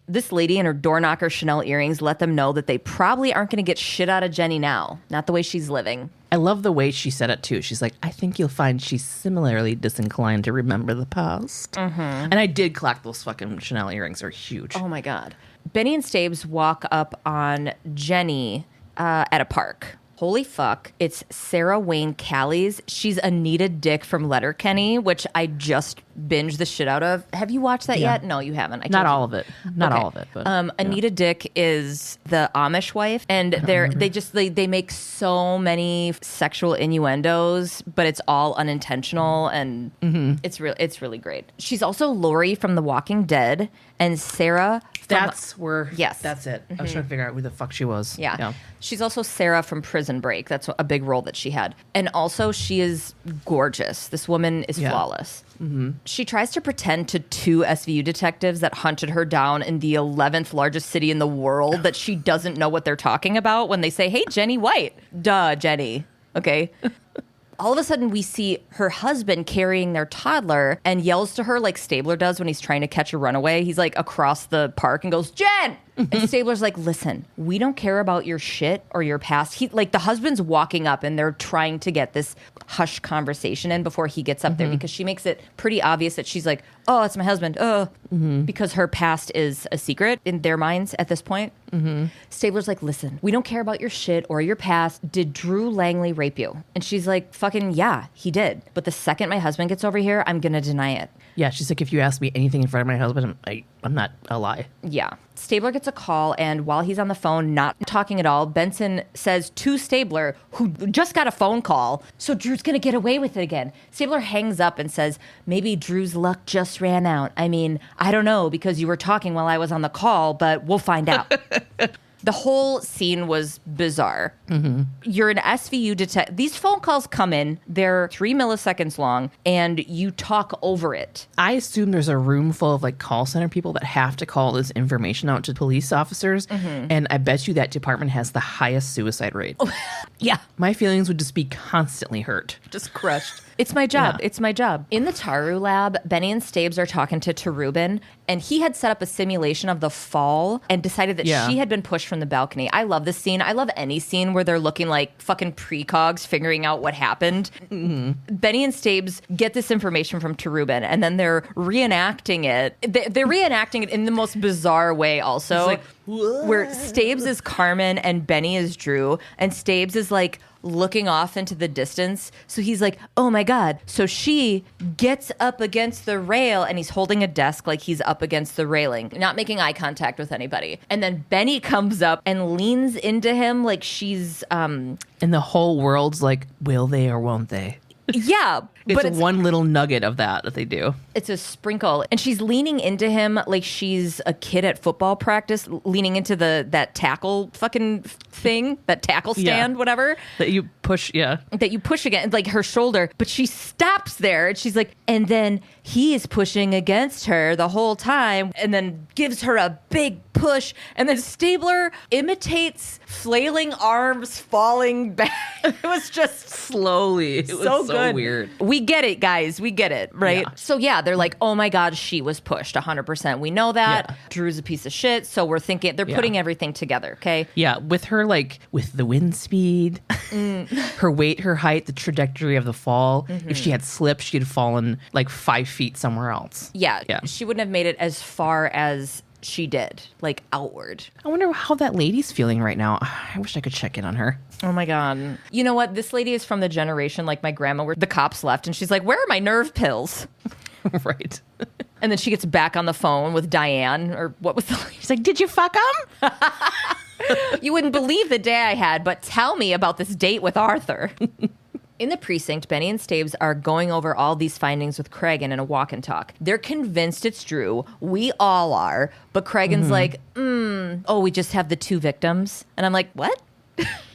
This lady and her door knocker Chanel earrings let them know that they probably aren't going to get shit out of Jennie now. Not the way she's living. I love the way she said it, too. She's like, I think you'll find she's similarly disinclined to remember the past. And I did clock those fucking Chanel earrings. Are huge. Oh, my God. Benny and Stabes walk up on Jennie at a park. Holy fuck. It's Sarah Wayne Callies. She's Anita Dick from Letterkenny, which I just binged the shit out of. Have you watched that yet? No, you haven't. Not all of it. Not all of it. But, Anita Dick is the Amish wife, and they make so many sexual innuendos, but it's all unintentional, and it's really great. She's also Lori from The Walking Dead, and Sarah. That's it. I was trying to figure out who the fuck she was. Yeah. She's also Sarah from Prison Break. That's a big role that she had. And also, she is gorgeous. This woman is flawless. Mm-hmm. She tries to pretend to 2 SVU detectives that hunted her down in the 11th largest city in the world that she doesn't know what they're talking about when they say, "Hey, Jennie White." Duh, Jennie. Okay. All of a sudden, we see her husband carrying their toddler and yells to her like Stabler does when he's trying to catch a runaway. He's like across the park and goes, "Jen!" And Stabler's like, "Listen, we don't care about your shit or your past." The husband's walking up and they're trying to get this hush conversation in before he gets up there, because she makes it pretty obvious that she's like, "Oh, it's my husband." Because her past is a secret in their minds at this point. Stabler's like, "Listen, we don't care about your shit or your past. Did Drew Langley rape you?" And she's like, "Fucking yeah, he did. But the second my husband gets over here, I'm going to deny it." Yeah, she's like, "If you ask me anything in front of my husband, I'm not a lie." Yeah. Stabler gets a call, and while he's on the phone, not talking at all, Benson says to Stabler, who just got a phone call, "So Drew's going to get away with it again." Stabler hangs up and says, "Maybe Drew's luck just ran out. I mean, I don't know, because you were talking while I was on the call, but we'll find out." The whole scene was bizarre. You're an SVU detective. These phone calls come in, they're 3 milliseconds long, and you talk over it. I assume there's a room full of like call center people that have to call this information out to police officers. And I bet you that department has the highest suicide rate. Yeah. My feelings would just be constantly hurt. Just crushed. It's my job. Yeah. It's my job. In the Taru lab, Benny and Stabes are talking to Terubin, and he had set up a simulation of the fall and decided that she had been pushed from the balcony. I love this scene. I love any scene where they're looking like fucking precogs figuring out what happened. Benny and Stabes get this information from Terubin, and then they're reenacting it. They're reenacting it in the most bizarre way also. It's like, where Stabes is Carmen and Benny is Drew, and Stabes is like looking off into the distance. So he's like, "Oh my God." So she gets up against the rail, and he's holding a desk like he's up against the railing, not making eye contact with anybody. And then Benny comes up and leans into him like she's And the whole world's like, will they or won't they? Yeah. It's one little nugget of that they do. It's a sprinkle. And she's leaning into him like she's a kid at football practice, leaning into that tackle fucking thing, that tackle stand, whatever. That you push, That you push against, like her shoulder. But she stops there and she's like, and then he is pushing against her the whole time and then gives her a big push. And then Stabler imitates flailing arms falling back. It was just slowly. It was so weird. We get it, guys. We get it, right? Yeah. So yeah, they're like, "Oh my God, she was pushed 100%. We know that. Yeah. Drew's a piece of shit." So we're thinking they're putting everything together, okay? Yeah, with her like with the wind speed, her weight, her height, the trajectory of the fall. If she had slipped, she had fallen like 5 feet somewhere else. Yeah. She wouldn't have made it as far as she did, like outward. I wonder how that lady's feeling right now. I wish I could check in on her. Oh my God. You know what? This lady is from the generation like my grandma where the cops left and she's like, "Where are my nerve pills?" Right. And then she gets back on the phone with Diane, or what was the lady? She's like, "Did you fuck him?" "You wouldn't believe the day I had, but tell me about this date with Arthur." In the precinct, Benny and Stabes are going over all these findings with Cregan in a walk and talk. They're convinced it's Drew. We all are. But Cregan's like, "Oh, we just have the 2 victims." And I'm like, "What?"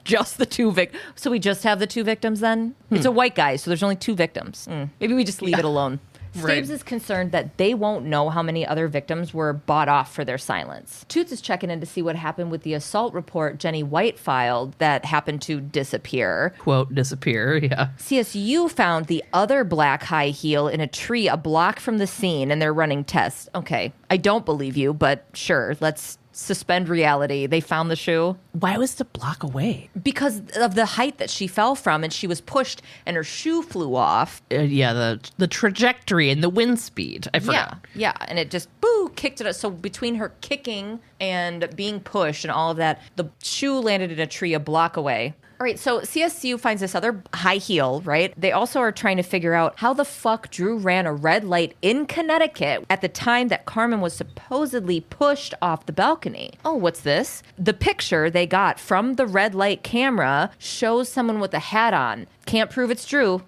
Just the 2 victims. So we just have the 2 victims then? It's a white guy, so there's only 2 victims. Maybe we just leave it alone. Right. Stabes is concerned that they won't know how many other victims were bought off for their silence. Tutes is checking in to see what happened with the assault report Jennie White filed that happened to disappear. Quote, disappear, yeah. CSU found the other black high heel in a tree a block from the scene, and they're running tests. Okay, I don't believe you, but sure, let's suspend reality. They found the shoe. Why was the block away? Because of the height that she fell from, and she was pushed and her shoe flew off. The trajectory and the wind speed. I forgot. Yeah, and it just, boo, kicked it. So between her kicking and being pushed and all of that, the shoe landed in a tree a block away. All right, so CSU finds this other high heel, right? They also are trying to figure out how the fuck Drew ran a red light in Connecticut at the time that Carmen was supposedly pushed off the balcony. Oh, what's this? The picture they got from the red light camera shows someone with a hat on. Can't prove it's Drew.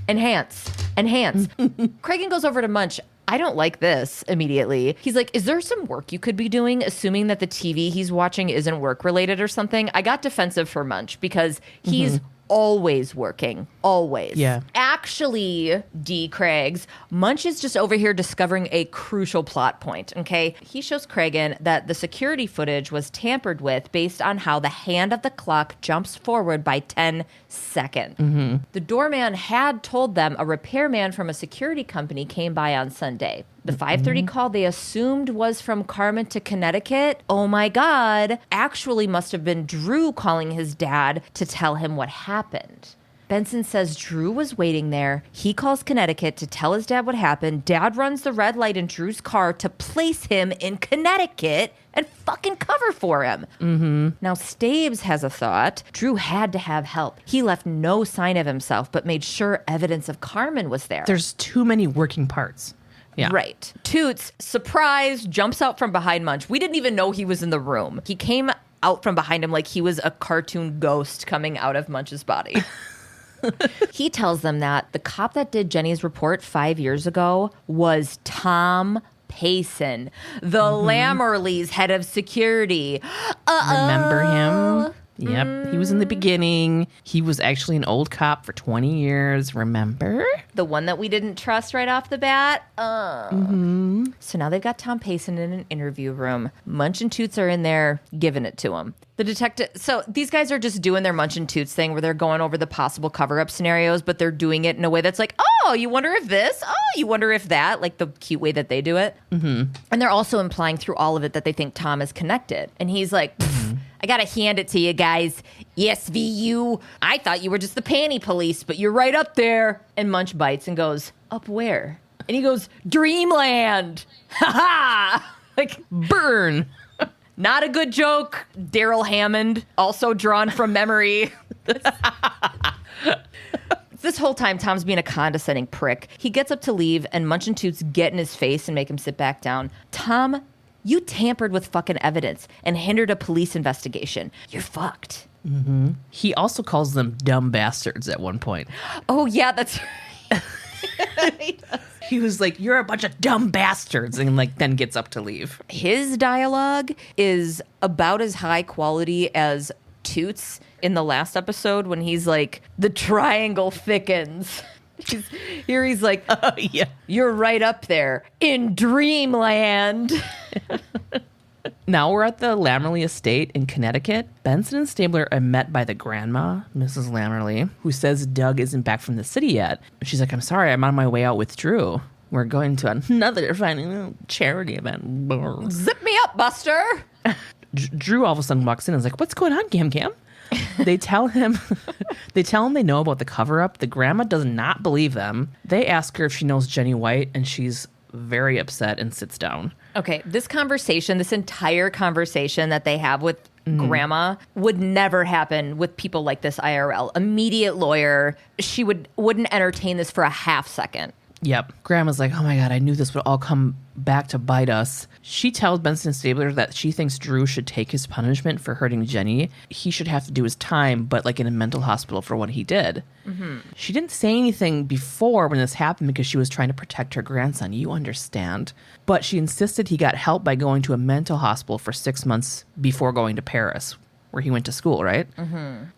Enhance. Cragen goes over to Munch. I don't like this immediately. He's like, is there some work you could be doing, assuming that the TV he's watching isn't work related or something? I got defensive for Munch because he's always working. Always. Yeah. Actually, D. Craigs, Munch is just over here discovering a crucial plot point, okay? He shows Cragen that the security footage was tampered with based on how the hand of the clock jumps forward by 10 seconds. The doorman had told them a repairman from a security company came by on Sunday. The 5:30 call they assumed was from Carmen to Connecticut. Oh my God. Actually must have been Drew calling his dad to tell him what happened. Benson says Drew was waiting there. He calls Connecticut to tell his dad what happened. Dad runs the red light in Drew's car to place him in Connecticut and fucking cover for him. Now, Staves has a thought. Drew had to have help. He left no sign of himself, but made sure evidence of Carmen was there. There's too many working parts. Yeah. Right. Toots, surprised, jumps out from behind Munch. We didn't even know he was in the room. He came out from behind him like he was a cartoon ghost coming out of Munch's body. He tells them that the cop that did Jennie's report 5 years ago was Tom Payson, the Lammerleys' head of security. Remember him? Yep. He was in the beginning. He was actually an old cop for 20 years. Remember? The one that we didn't trust right off the bat. So now they've got Tom Payson in an interview room. Munch and Toots are in there giving it to him. The detective. So these guys are just doing their Munch and Toots thing where they're going over the possible cover-up scenarios, but they're doing it in a way that's like, oh, you wonder if this? Oh, you wonder if that? Like the cute way that they do it. And they're also implying through all of it that they think Tom is connected. And he's like, I gotta hand it to you guys. Yes, VU. I thought you were just the panty police, but you're right up there. And Munch bites and goes, up where? And he goes, Dreamland. Ha ha. Like, Burn. not a good joke. Daryl Hammond, also drawn from memory. This whole time, Tom's being a condescending prick. He gets up to leave, and Munch and Toots get in his face and make him sit back down. Tom, you tampered with fucking evidence and hindered a police investigation. You're fucked. He also calls them dumb bastards at one point. Oh, yeah, that's right. He was like, you're a bunch of dumb bastards, and like then gets up to leave. His dialogue is about as high quality as Toots in the last episode when he's like, the triangle thickens. He's like, Yeah. You're right up there in Dreamland. Now we're at the Lammerly estate in Connecticut. Benson and Stabler are met by the grandma, Mrs. Lammerly, who says Doug isn't back from the city yet. She's like, I'm sorry, I'm on my way out with Drew. We're going to another charity event. Zip me up, Buster. Drew all of a sudden walks in and is like, what's going on, Cam Cam? They tell him they know about the cover-up. The grandma does not believe them. They ask her if she knows Jennie White, and she's very upset and sits down. Okay, this entire conversation that they have with grandma would never happen with people like this IRL. Immediate lawyer. She wouldn't entertain this for a half second. Yep. Grandma's like, oh my God, I knew this would all come back to bite us. She tells Benson and Stabler that she thinks Drew should take his punishment for hurting Jennie. He should have to do his time, but like in a mental hospital for what he did. She didn't say anything before when this happened because she was trying to protect her grandson. You understand. But she insisted he got help by going to a mental hospital for 6 months before going to Paris, where he went to school, right?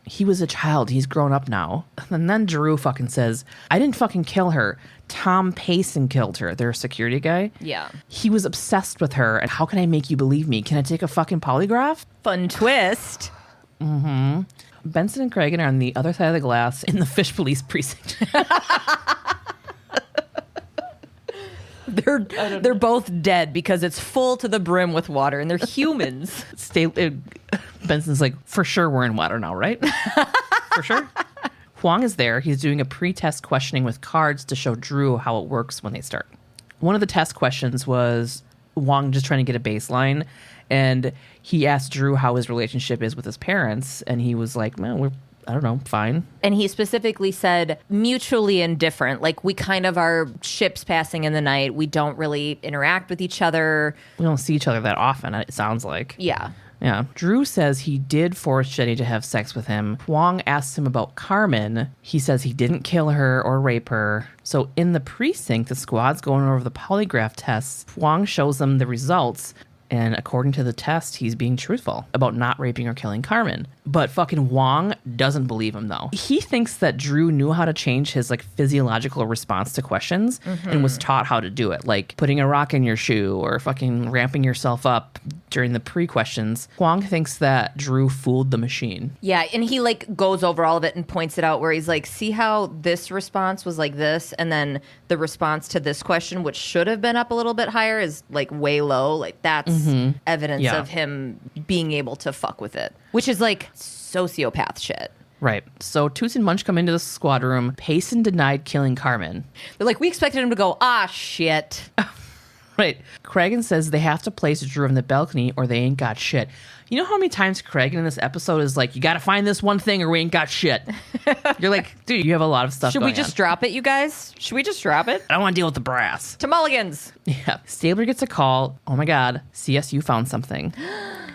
He was a child. He's grown up now. And then Drew fucking says, I didn't fucking kill her. Tom Payson killed her, their security guy. Yeah. He was obsessed with her. And how can I make you believe me? Can I take a fucking polygraph? Fun twist. Benson and Cragen are on the other side of the glass in the Fish Police precinct. They're both dead because it's full to the brim with water, and they're humans. Benson's like, for sure we're in water now, right? For sure. Huang is there. He's doing a pre-test questioning with cards to show Drew how it works when they start. One of the test questions was, Wong just trying to get a baseline. And he asked Drew how his relationship is with his parents. And he was like, man, I don't know, fine. And he specifically said mutually indifferent. Like, we kind of are ships passing in the night. We don't really interact with each other. We don't see each other that often, it sounds like. Yeah. Yeah. Drew says he did force Jennie to have sex with him. Wong asks him about Carmen. He says he didn't kill her or rape her. So in the precinct, the squad's going over the polygraph tests. Wong shows them the results. And according to the test, he's being truthful about not raping or killing Carmen. But fucking Wong doesn't believe him, though. He thinks that Drew knew how to change his like physiological response to questions and was taught how to do it, like putting a rock in your shoe or fucking ramping yourself up during the pre-questions. Wong thinks that Drew fooled the machine. Yeah, and he like goes over all of it and points it out where he's like, see how this response was like this, and then the response to this question, which should have been up a little bit higher, is like way low. Like that's evidence of him being able to fuck with it, which is like sociopath shit. Right. So Tutes and Munch come into the squad room. Payson denied killing Carmen. They're like, we expected him to go, shit. Right. Cragen says they have to place Drew on the balcony or they ain't got shit. You know how many times Cragen in this episode is like, you got to find this one thing or we ain't got shit. You're like, dude, you have a lot of stuff Should going we just on. drop it, you guys? Should we just drop it? I don't want to deal with the brass. To Mulligans. Yeah. Stabler gets a call. Oh my God. CSU found something.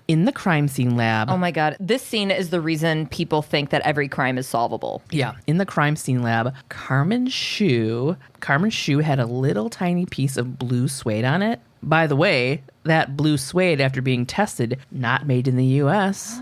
In the crime scene lab. Oh my God. This scene is the reason people think that every crime is solvable. Yeah. In the crime scene lab, Carmen's shoe had a little tiny piece of blue suede on it. By the way, that blue suede, after being tested, not made in the U.S.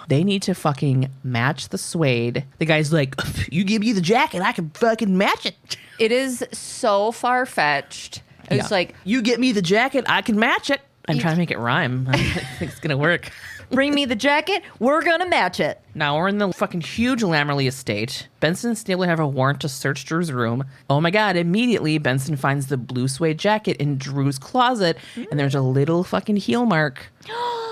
They need to fucking match the suede. The guy's like, you give me the jacket, I can fucking match it. It is so far-fetched. It's like, you get me the jacket, I can match it. I'm trying to make it rhyme. I think it's going to work. bring me the jacket, we're gonna match it. Now we're in the fucking huge Lammerly estate. Benson and Stabler have a warrant to search Drew's room. Oh my God, immediately Benson finds the blue suede jacket in Drew's closet, and there's a little fucking heel mark.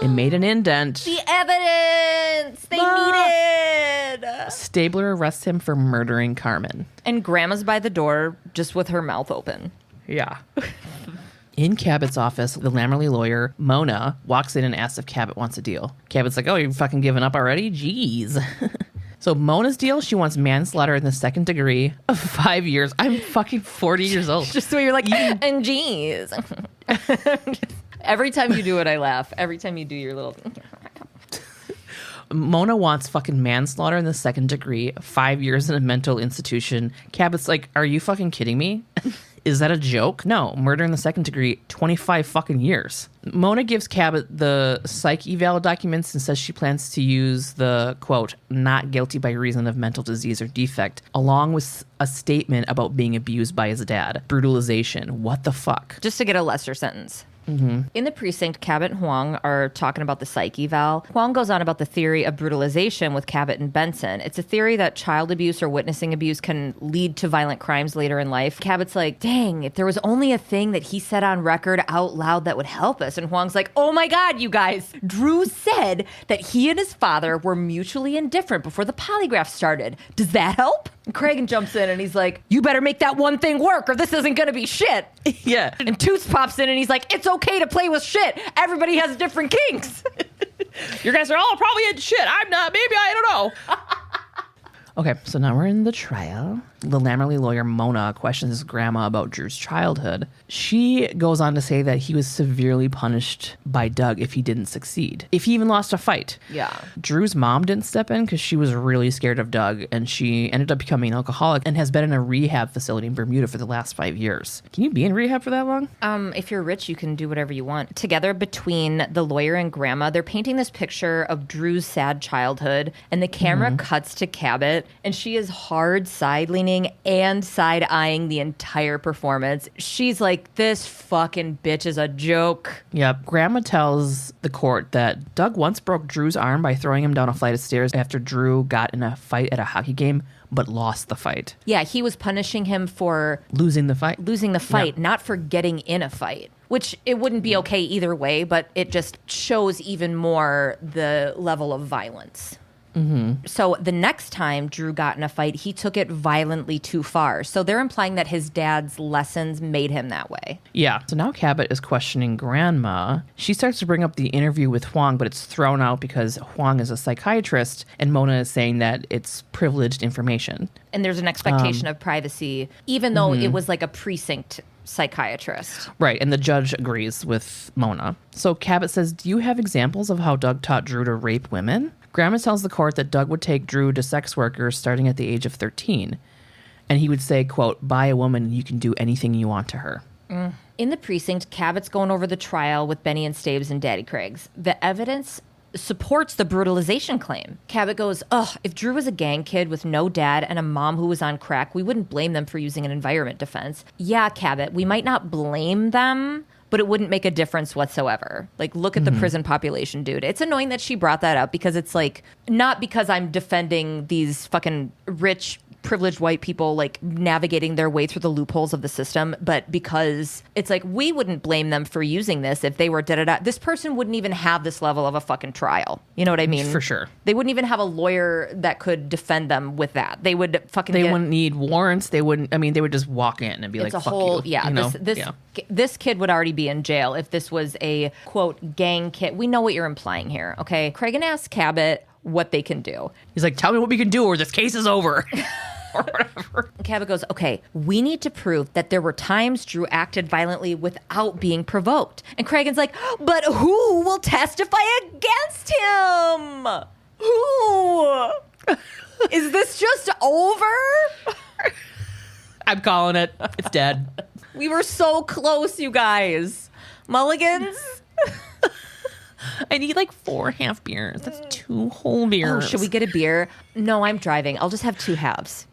It made an indent. The evidence they needed. Stabler arrests him for murdering Carmen. And Grandma's by the door just with her mouth open. Yeah. In Cabot's office, the Lammerly lawyer, Mona, walks in and asks if Cabot wants a deal. Cabot's like, oh, you've fucking given up already? Jeez. So Mona's deal, she wants manslaughter in the second degree of 5 years. I'm fucking 40 years old. Just so you're like, and geez. Every time you do it, I laugh. Every time you do your little... Mona wants fucking manslaughter in the second degree, 5 years in a mental institution. Cabot's like, are you fucking kidding me? Is that a joke? No, murder in the second degree, 25 fucking years. Mona gives Cabot the psych eval documents and says she plans to use the, quote, not guilty by reason of mental disease or defect, along with a statement about being abused by his dad. Brutalization. What the fuck? Just to get a lesser sentence. Mm-hmm. In the precinct, Cabot and Huang are talking about the psych eval. Huang goes on about the theory of brutalization with Cabot and Benson. It's a theory that child abuse or witnessing abuse can lead to violent crimes later in life. Cabot's like, dang, if there was only a thing that he said on record out loud that would help us. And Huang's like, oh my God, you guys. Drew said that he and his father were mutually indifferent before the polygraph started. Does that help? And Cragen jumps in and he's like, you better make that one thing work or this isn't going to be shit. Yeah. And Tutes pops in and he's like, it's okay to play with shit. Everybody has different kinks. You guys are all probably in shit. I'm not. Maybe I don't know. Okay, so now we're in the trial. The Lammerly lawyer, Mona, questions his grandma about Drew's childhood. She goes on to say that he was severely punished by Doug if he didn't succeed. If he even lost a fight. Yeah. Drew's mom didn't step in because she was really scared of Doug, and she ended up becoming an alcoholic and has been in a rehab facility in Bermuda for the last 5 years. Can you be in rehab for that long? If you're rich, you can do whatever you want. Together between the lawyer and grandma, they're painting this picture of Drew's sad childhood, and the camera cuts to Cabot, and she is hard side-leaning and side-eyeing the entire performance. She's like, this fucking bitch is a joke. Yep. Grandma tells the court that Doug once broke Drew's arm by throwing him down a flight of stairs after Drew got in a fight at a hockey game, but lost the fight. Yeah, he was punishing him for... Losing the fight, yep. Not for getting in a fight. Which it wouldn't be okay either way, but it just shows even more the level of violence. So the next time Drew got in a fight, he took it violently too far. So they're implying that his dad's lessons made him that way. Yeah. So now Cabot is questioning Grandma. She starts to bring up the interview with Huang, but it's thrown out because Huang is a psychiatrist and Mona is saying that it's privileged information. And there's an expectation of privacy, even though it was like a precinct psychiatrist. Right, and the judge agrees with Mona. So Cabot says, do you have examples of how Doug taught Drew to rape women? Grandma tells the court that Doug would take Drew to sex workers starting at the age of 13. And he would say, quote, buy a woman and you can do anything you want to her. In the precinct, Cabot's going over the trial with Benny and Staves and Daddy Craig's. The evidence supports the brutalization claim. Cabot goes, if Drew was a gang kid with no dad and a mom who was on crack, we wouldn't blame them for using an environment defense. Yeah, Cabot, we might not blame them, but it wouldn't make a difference whatsoever. Like, look at the prison population, dude. It's annoying that she brought that up because it's like, not because I'm defending these fucking rich, privileged white people like navigating their way through the loopholes of the system, but because it's like, we wouldn't blame them for using this if they were da-da-da. This person wouldn't even have this level of a fucking trial. You know what I mean? For sure. They wouldn't even have a lawyer that could defend them with that. They would fucking wouldn't need warrants. They would just walk in and be like, fuck you. Yeah, you know? This kid would already be in jail if this was a, quote, gang kid. We know what you're implying here, okay? Cragen asks Cabot what they can do. He's like, tell me what we can do or this case is over. Or whatever. Cabot goes, okay, we need to prove that there were times Drew acted violently without being provoked. And Cragen's like, but who will testify against him? Who? Is this just over? I'm calling it. It's dead. We were so close, you guys. Mulligans? I need like 4 half beers. That's 2 whole beers. Oh, should we get a beer? No, I'm driving. I'll just have 2 halves.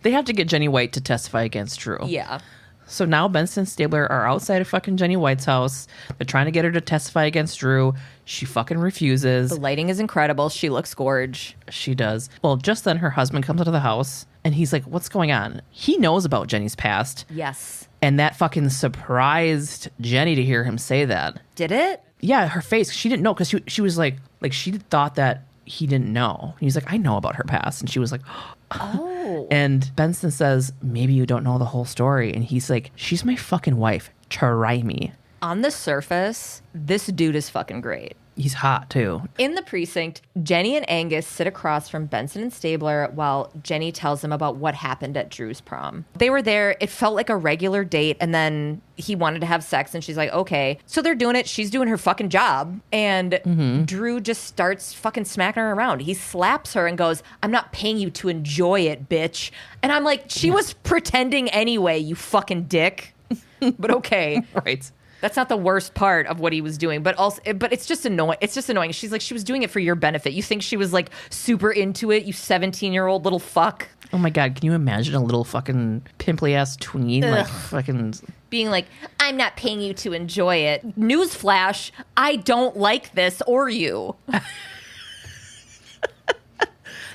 They have to get Jennie White to testify against Drew. Yeah. So now Benson and Stabler are outside of fucking Jennie White's house. They're trying to get her to testify against Drew. She fucking refuses. The lighting is incredible. She looks gorge. She does. Well, just then her husband comes out of the house and he's like, what's going on? He knows about Jennie's past. Yes. And that fucking surprised Jennie to hear him say that. Did it? Yeah, her face. She didn't know because she was like she thought that he didn't know. He's like, I know about her past. And she was like, oh. And Benson says, maybe you don't know the whole story. And he's like, she's my fucking wife. Try me. On the surface, this dude is fucking great. He's hot, too. In the precinct, Jennie and Angus sit across from Benson and Stabler while Jennie tells them about what happened at Drew's prom. They were there. It felt like a regular date, and then he wanted to have sex, and she's like, okay. So they're doing it. She's doing her fucking job, and Drew just starts fucking smacking her around. He slaps her and goes, I'm not paying you to enjoy it, bitch. And I'm like, she was pretending anyway, you fucking dick. But okay. Right. That's not the worst part of what he was doing, but it's just annoying. It's just annoying. She's like, she was doing it for your benefit. You think she was like super into it, you 17-year-old little fuck. Oh my God, can you imagine a little fucking pimply ass tween like fucking being like, I'm not paying you to enjoy it. Newsflash, I don't like this or you.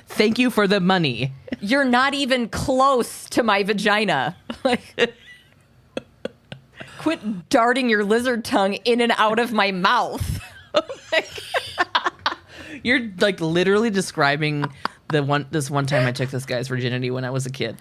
Thank you for the money. You're not even close to my vagina. Like, quit darting your lizard tongue in and out of my mouth. You're like literally describing this one time I took this guy's virginity when I was a kid.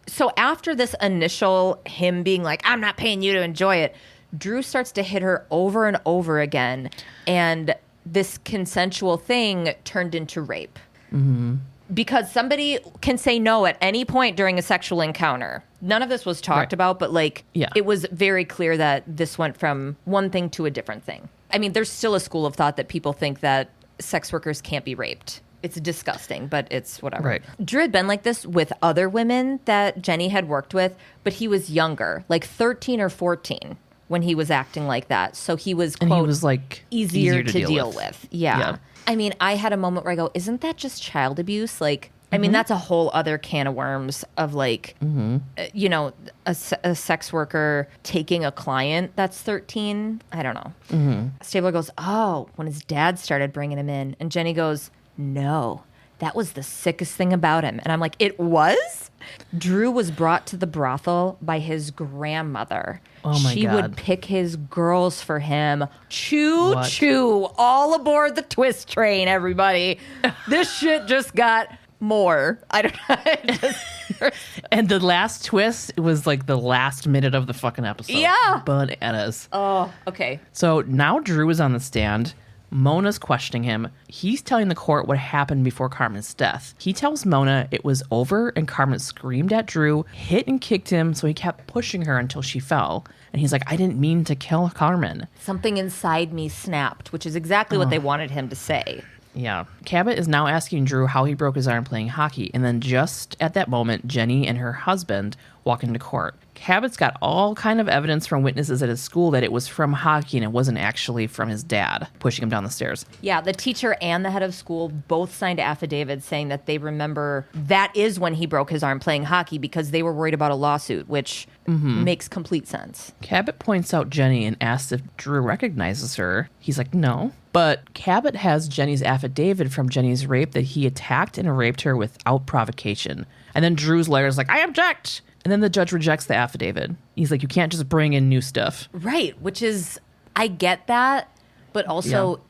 So after this initial him being like, I'm not paying you to enjoy it, Drew starts to hit her over and over again. And this consensual thing turned into rape. Mm-hmm. Because somebody can say no at any point during a sexual encounter. None of this was talked about, but it was very clear that this went from one thing to a different thing. I mean, there's still a school of thought that people think that sex workers can't be raped. It's disgusting, but it's whatever. Right. Drew had been like this with other women that Jennie had worked with, but he was younger, like 13 or 14 when he was acting like that. So he was, quote, and he was like easier to deal with. Yeah. I mean, I had a moment where I go, isn't that just child abuse? Like, I mean, that's a whole other can of worms of like, a sex worker taking a client that's 13. I don't know. Stabler goes, oh, when his dad started bringing him in. And Jennie goes, no, That was the sickest thing about him. And I'm like, it was? Drew was brought to the brothel by his grandmother. Oh my she God. would pick his girls for him. Choo What? choo. All aboard the twist train, everybody. This shit just got more. I don't know. And the last twist was like the last minute of the fucking episode. Yeah. Bananas. Oh, okay. So now Drew is on the stand. Mona's questioning him. He's telling the court what happened before Carmen's death. He tells Mona it was over and Carmen screamed at Drew, hit and kicked him, so he kept pushing her until she fell. And he's like, I didn't mean to kill Carmen. Something inside me snapped, which is exactly what they wanted him to say. Yeah. Cabot is now asking Drew how he broke his arm playing hockey. And then just at that moment, Jennie and her husband walk into court. Cabot's got all kind of evidence from witnesses at his school that it was from hockey and it wasn't actually from his dad pushing him down the stairs. Yeah, the teacher and the head of school both signed affidavits saying that they remember that is when he broke his arm playing hockey because they were worried about a lawsuit, which makes complete sense. Cabot points out Jennie and asks if Drew recognizes her. He's like, no. But Cabot has Jennie's affidavit from Jennie's rape that he attacked and raped her without provocation. And then Drew's lawyer's like, I object. And then the judge rejects the affidavit. He's like, you can't just bring in new stuff. Right, which is, I get that, but also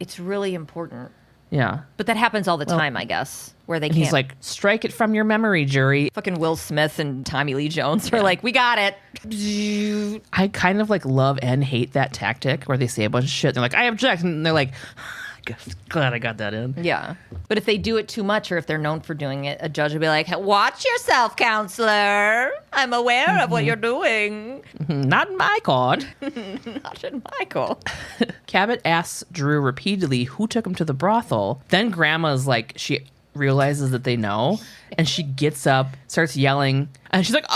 it's really important. Yeah. But that happens all the time, I guess, where they And can't. he's like, strike it from your memory, jury. Fucking Will Smith and Tommy Lee Jones are like, we got it. I kind of like love and hate that tactic where they say a bunch of shit. They're like, I object. And they're like, glad I got that in. Yeah. But if they do it too much or if they're known for doing it, a judge will be like, watch yourself, counselor. I'm aware of what you're doing. Not in my court. Not in my court. Cabot asks Drew repeatedly who took him to the brothel. Then Grandma's like, she realizes that they know. And she gets up, starts yelling. And she's like,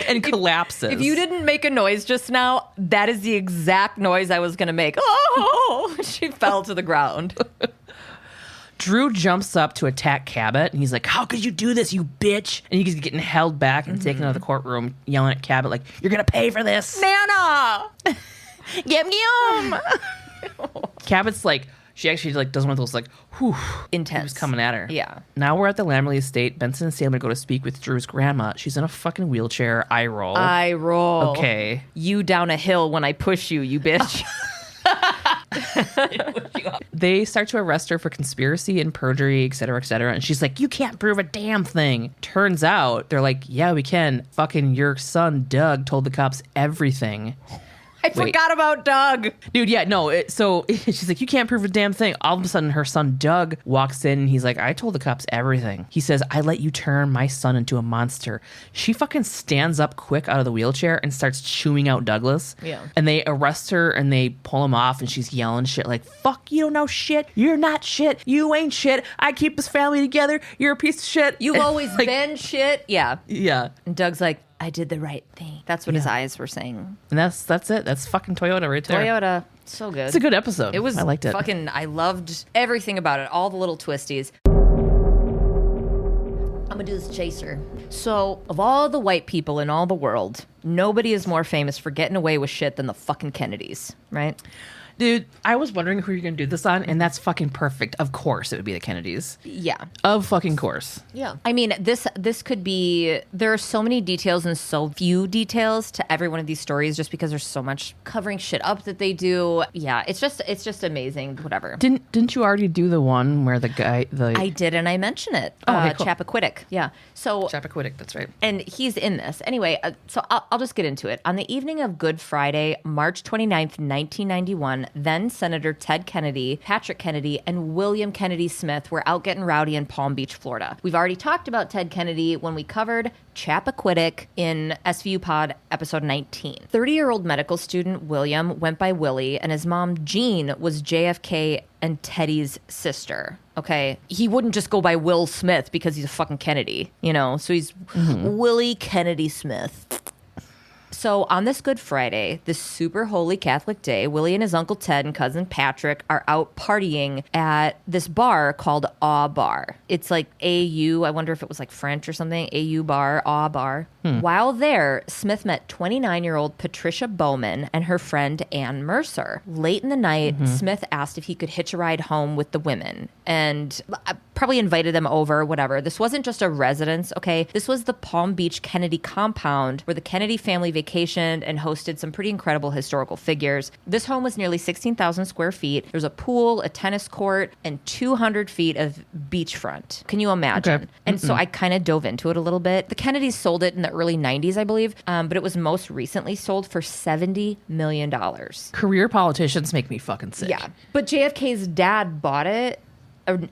and collapses. If you didn't make a noise just now, that is the exact noise I was going to make. Oh, she fell to the ground. Drew jumps up to attack Cabot, and he's like, how could you do this, you bitch? And he's getting held back and taken out of the courtroom, yelling at Cabot like, you're going to pay for this. Nana! Yum, yum. Cabot's like, she actually like does one of those like, whew. Intense. He was coming at her. Yeah. Now we're at the Lamberley estate. Benson and Stabler go to speak with Drew's grandma. She's in a fucking wheelchair. I roll. I roll. Okay. You down a hill when I push you, you bitch. They start to arrest her for conspiracy and perjury, et cetera, et cetera. And she's like, you can't prove a damn thing. Turns out, they're like, yeah, we can. Fucking your son, Doug, told the cops everything. I forgot about Doug. Dude, yeah, no. So she's like, you can't prove a damn thing. All of a sudden, her son, Doug, walks in. And he's like, I told the cops everything. He says, I let you turn my son into a monster. She fucking stands up quick out of the wheelchair and starts chewing out Douglas. Yeah. And they arrest her and they pull him off. And she's yelling shit like, fuck, you don't know shit. You're not shit. You ain't shit. I keep this family together. You're a piece of shit. You've always been shit. Yeah. Yeah. And Doug's like, I did the right thing. That's what his eyes were saying. And that's it. That's fucking Toyota right there. Toyota. So good. It's a good episode. It was I liked it. I loved everything about it. All the little twisties. I'm gonna do this chaser. So, of all the white people in all the world, nobody is more famous for getting away with shit than the fucking Kennedys, right? Dude, I was wondering who you're going to do this on, and that's fucking perfect. Of course it would be the Kennedys. Yeah. Of fucking course. Yeah. I mean, this could be, there are so many details and so few details to every one of these stories just because there's so much covering shit up that they do. Yeah, it's just amazing, whatever. Didn't you already do the one where the guy, I did, and I mention it. Oh, okay, cool. Chappaquiddick. Yeah. So Chappaquiddick, that's right. and he's in this. Anyway, so I'll just get into it. On the evening of Good Friday, March 29th, 1991, then Senator Ted Kennedy, Patrick Kennedy, and William Kennedy Smith were out getting rowdy in Palm Beach, Florida. We've already talked about Ted Kennedy when we covered Chappaquiddick in SVU Pod episode 19. 30-year-old medical student William went by Willie, and his mom, Jean, was JFK and Teddy's sister. Okay, he wouldn't just go by Will Smith because he's a fucking Kennedy, you know? So he's Willie Kennedy Smith. So on this Good Friday, this super holy Catholic day, Willie and his Uncle Ted and cousin Patrick are out partying at this bar called Aw Bar. It's like AU. I wonder if it was like French or something. AU Bar, Aw Bar. While there, Smith met 29-year-old Patricia Bowman and her friend Ann Mercer. Late in the night, Smith asked if he could hitch a ride home with the women and probably invited them over, whatever. This wasn't just a residence, okay? This was the Palm Beach Kennedy compound where the Kennedy family vacationed and hosted some pretty incredible historical figures. This home was nearly 16,000 square feet. There was a pool, a tennis court, and 200 feet of beachfront. Can you imagine? Okay. And so I kind of dove into it a little bit. The Kennedys sold it in the early 90s, I believe, but it was most recently sold for $70 million. Career politicians make me fucking sick. Yeah. But JFK's dad bought it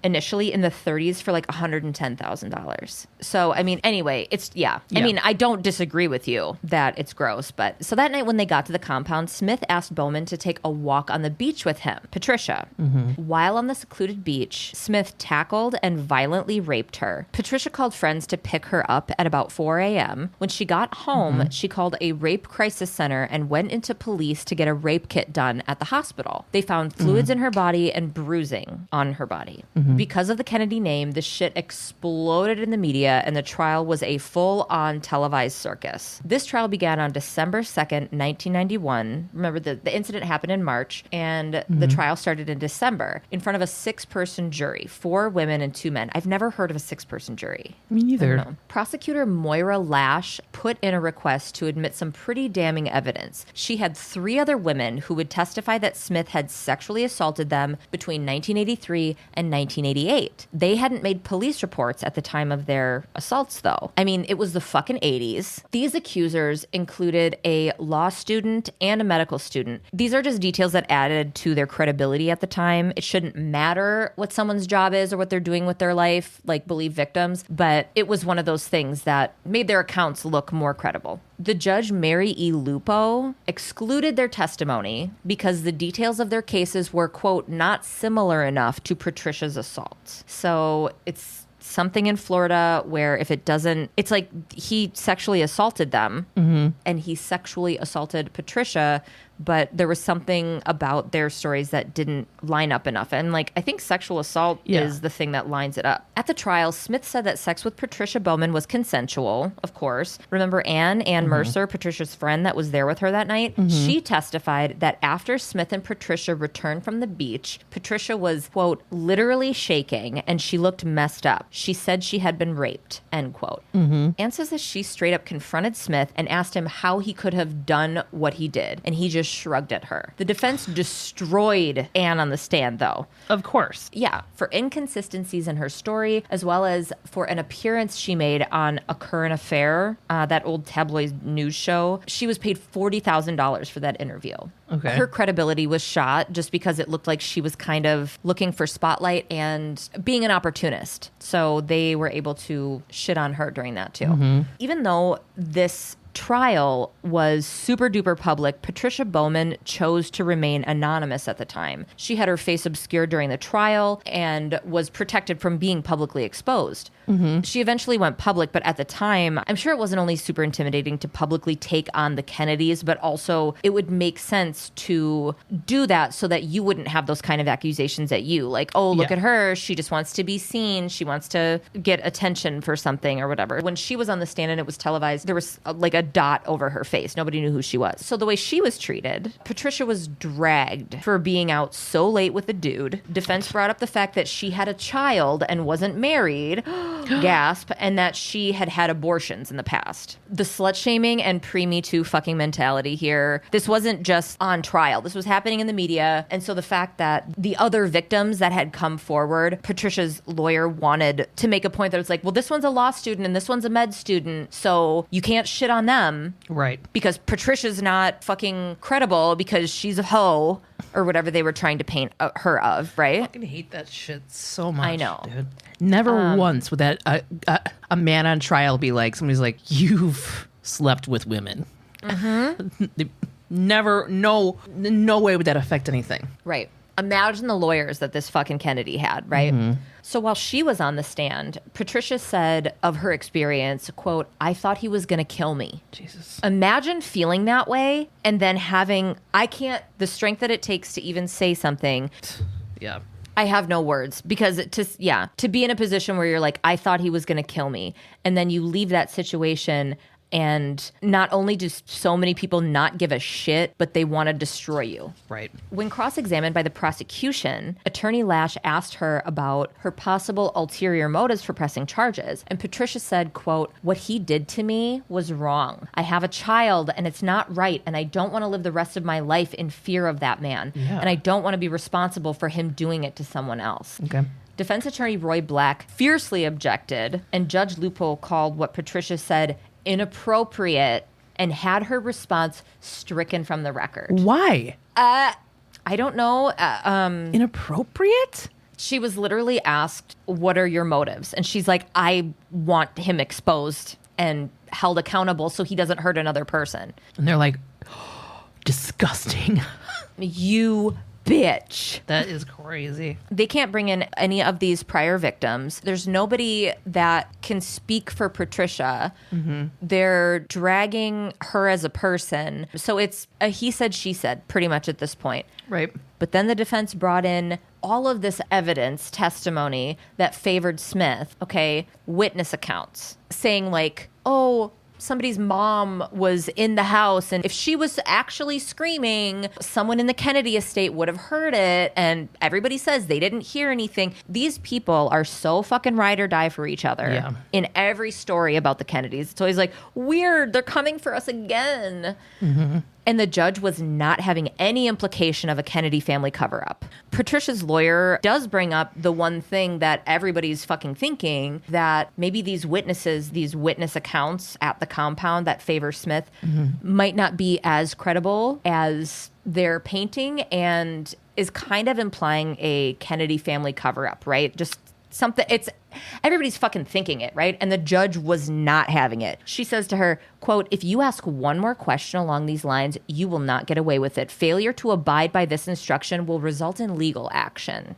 initially in the 30s for like $110,000. So, I mean, anyway, it's, yeah. I mean, I don't disagree with you that it's gross, but so that night when they got to the compound, Smith asked Bowman to take a walk on the beach with him, Patricia. While on the secluded beach, Smith tackled and violently raped her. Patricia called friends to pick her up at about 4 a.m. When she got home, she called a rape crisis center and went into police to get a rape kit done at the hospital. They found fluids in her body and bruising on her body. Because of the Kennedy name, the shit exploded in the media and the trial was a full-on televised circus. This trial began on December 2nd, 1991. Remember, the incident happened in March and the trial started in December in front of a 6-person jury, 4 women and 2 men. I've never heard of a 6-person jury. Me neither. Prosecutor Moira Lash put in a request to admit some pretty damning evidence. She had 3 other women who would testify that Smith had sexually assaulted them between 1983 and 1988. They hadn't made police reports at the time of their assaults, though. I mean, it was the fucking 80s. These accusers included a law student and a medical student. These are just details that added to their credibility at the time. It shouldn't matter what someone's job is or what they're doing with their life, like believe victims, but it was one of those things that made their accounts look more credible. The judge, Mary E. Lupo, excluded their testimony because the details of their cases were, quote, not similar enough to Patricia's assault. So it's something in Florida where if it doesn't, it's like he sexually assaulted them and he sexually assaulted Patricia, but there was something about their stories that didn't line up enough. And like, I think sexual assault is the thing that lines it up. At the trial, Smith said that sex with Patricia Bowman was consensual, of course. Remember Ann Mercer, Patricia's friend that was there with her that night? She testified that after Smith and Patricia returned from the beach, Patricia was, quote, literally shaking and she looked messed up. She said she had been raped, end quote. Ann says that she straight up confronted Smith and asked him how he could have done what he did. And he just shrugged at her. The defense destroyed Ann on the stand, though. Of course. Yeah, for inconsistencies in her story, as well as for an appearance she made on A Current Affair, that old tabloid news show. She was paid $40,000 for that interview. Okay. Her credibility was shot just because it looked like she was kind of looking for spotlight and being an opportunist. So they were able to shit on her during that, too. Even though this trial was super duper public, Patricia Bowman chose to remain anonymous at the time. She had her face obscured during the trial and was protected from being publicly exposed. She eventually went public, but at the time, I'm sure it wasn't only super intimidating to publicly take on the Kennedys, but also it would make sense to do that so that you wouldn't have those kind of accusations at you. Like, oh, look at her. She just wants to be seen. She wants to get attention for something or whatever. When she was on the stand and it was televised, there was like a dot over her face. Nobody knew who she was. So the way she was treated, Patricia was dragged for being out so late with a dude. Defense brought up the fact that she had a child and wasn't married. Gasp. And that she had had abortions in the past. The slut shaming and pre-Me Too fucking mentality here. This wasn't just on trial. This was happening in the media. And so the fact that the other victims that had come forward, Patricia's lawyer wanted to make a point that was like, well, this one's a law student and this one's a med student, so you can't shit on them. Right. Because Patricia's not fucking credible because she's a hoe or whatever they were trying to paint her of, right? I fucking hate that shit so much. I know. Dude. Never once would that a man on trial be like, somebody's like, you've slept with women. Never, no way would that affect anything. Right. imagine the lawyers that this fucking Kennedy had, right? So while she was on the stand, Patricia said of her experience, quote, "I thought he was going to kill me." Jesus. Imagine feeling that way and then having, the strength that it takes to even say something. Yeah. I have no words because to be in a position where you're like, I thought he was going to kill me. And then you leave that situation and not only do so many people not give a shit, but they want to destroy you. Right. When cross-examined by the prosecution, Attorney Lash asked her about her possible ulterior motives for pressing charges. And Patricia said, quote, "What he did to me was wrong. I have a child and it's not right. And I don't want to live the rest of my life in fear of that man. Yeah. And I don't want to be responsible for him doing it to someone else." Okay. Defense attorney Roy Black fiercely objected, and Judge Lupo called what Patricia said inappropriate and had her response stricken from the record. Why? I don't know. Inappropriate? She was literally asked, "What are your motives?" And she's like, "I want him exposed and held accountable so he doesn't hurt another person." And they're like, disgusting. You bitch. That is crazy. They can't bring in any of these prior victims. There's nobody that can speak for Patricia. They're dragging her as a person. So it's a he said, she said pretty much at this point. Right. But then the defense brought in all of this evidence, testimony that favored Smith, witness accounts, saying like, oh, somebody's mom was in the house, and if she was actually screaming, someone in the Kennedy estate would have heard it, and everybody says they didn't hear anything. These people are so fucking ride or die for each other in every story about the Kennedys. It's always like, weird, they're coming for us again. And the judge was not having any implication of a Kennedy family cover-up. Patricia's lawyer does bring up the one thing that everybody's fucking thinking, that maybe these witnesses, these witness accounts at the compound that favor Smith might not be as credible as they're painting, and is kind of implying a Kennedy family cover-up, right? Just something, everybody's fucking thinking it, right? And the judge was not having it. She says to her, quote, "If you ask one more question along these lines, you will not get away with it. Failure to abide by this instruction will result in legal action."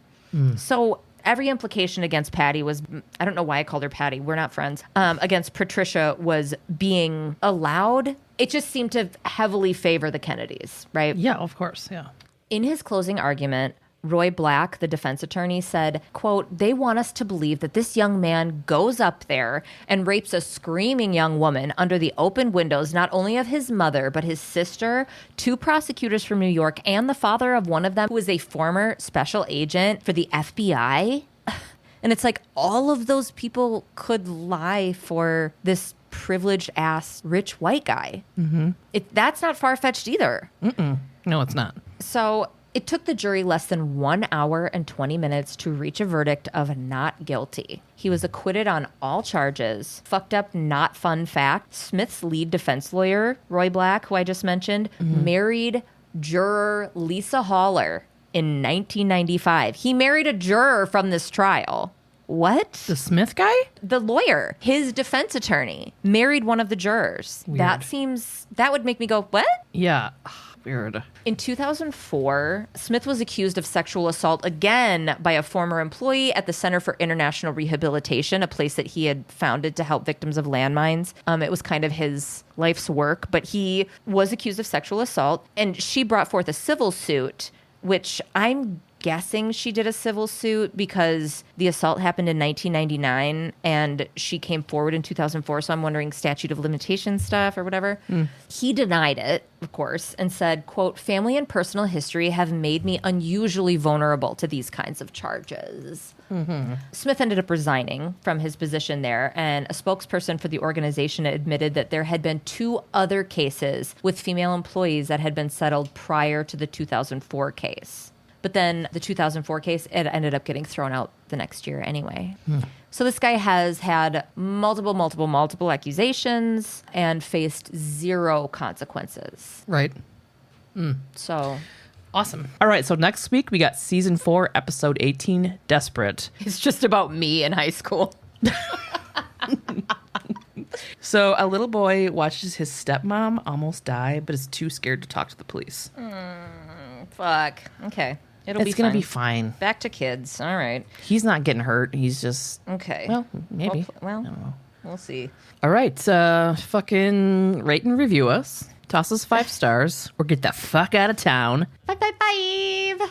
So every implication against Patty was, I don't know why I called her Patty, we're not friends, against Patricia was being allowed. It just seemed to heavily favor the Kennedys, right? Yeah, of course. Yeah. In his closing argument, Roy Black, the defense attorney, said, quote, "They want us to believe that this young man goes up there and rapes a screaming young woman under the open windows, not only of his mother, but his sister, 2 prosecutors from New York, and the father of one of them, who is a former special agent for the FBI." And it's like, all of those people could lie for this privileged ass rich white guy. That's not far-fetched either. No, it's not. So it took the jury less than 1 hour and 20 minutes to reach a verdict of not guilty. He was acquitted on all charges. Fucked up, not fun fact: Smith's lead defense lawyer, Roy Black, who I just mentioned, married juror Lisa Haller in 1995. He married a juror from this trial. What? The Smith guy? The lawyer, his defense attorney, married one of the jurors. Weird. That would make me go, what? Yeah. Weird. In 2004, Smith was accused of sexual assault again by a former employee at the Center for International Rehabilitation, a place that he had founded to help victims of landmines. It was kind of his life's work, but he was accused of sexual assault, and she brought forth a civil suit, which I'm guessing she did a civil suit because the assault happened in 1999 and she came forward in 2004. So I'm wondering statute of limitations stuff or whatever. He denied it, of course, and said, quote, "Family and personal history have made me unusually vulnerable to these kinds of charges." Smith ended up resigning from his position there, and a spokesperson for the organization admitted that there had been 2 other cases with female employees that had been settled prior to the 2004 case. But then the 2004 case, it ended up getting thrown out the next year anyway. So this guy has had multiple accusations and faced 0 consequences. Right. So Awesome. All right. So next week we got season 4, episode 18, Desperate. it's just about me in high school. So a little boy watches his stepmom almost die, but is too scared to talk to the police. Fuck. Okay. It's going to be fine. Back to kids. All right. He's not getting hurt. He's just... Okay. Well, maybe. Well, I don't know. we'll see. All right. Fucking rate and review us. Toss us 5 stars or get the fuck out of town. 555.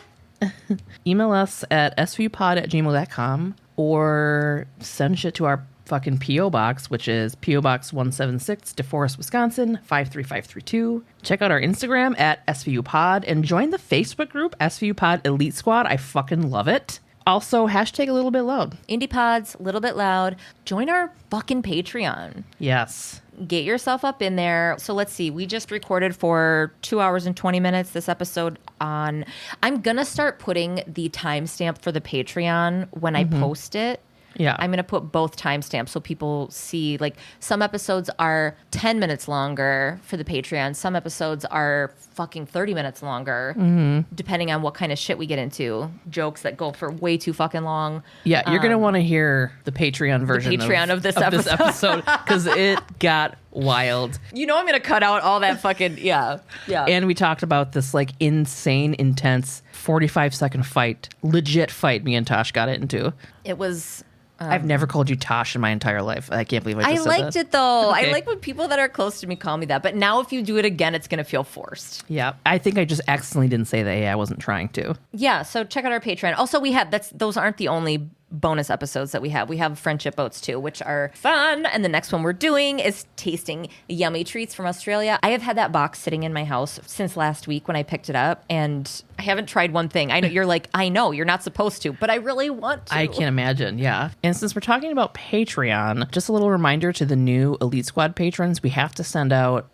Email us at svupod@gmail.com or send shit to our fucking P.O. Box, which is P.O. Box 176, DeForest, Wisconsin, 53532. Check out our Instagram at SVUpod and join the Facebook group SVUpod Elite Squad. I fucking love it. Also, hashtag a little bit loud. Indie Pods, a little bit loud. Join our fucking Patreon. Yes. Get yourself up in there. So let's see. We just recorded for 2 hours and 20 minutes this episode on... I'm going to start putting the timestamp for the Patreon when I post it. Yeah. I'm going to put both timestamps so people see, like, some episodes are 10 minutes longer for the Patreon. Some episodes are fucking 30 minutes longer, depending on what kind of shit we get into. Jokes that go for way too fucking long. Yeah, you're going to want to hear the Patreon version of this episode. Because it got wild. You know I'm going to cut out all that fucking, yeah. And we talked about this, like, insane, intense 45-second fight. Legit fight me and Tosh got it into. It was... I've never called you Tosh in my entire life. I can't believe I just said liked that. it, though. Okay. I like when people that are close to me call me that. But now if you do it again, it's going to feel forced. Yeah. I think I just accidentally didn't say that. I wasn't trying to. Yeah, so check out our Patreon. Also, we have... those aren't the only bonus episodes that we have. We have friendship oats too, which are fun. And the next one we're doing is tasting yummy treats from Australia. I have had that box sitting in my house since last week when I picked it up, and I haven't tried one thing. I know you're like, I know you're not supposed to, but I really want to. I can't imagine. Yeah. And since we're talking about Patreon, just a little reminder to the new Elite Squad patrons, we get to send out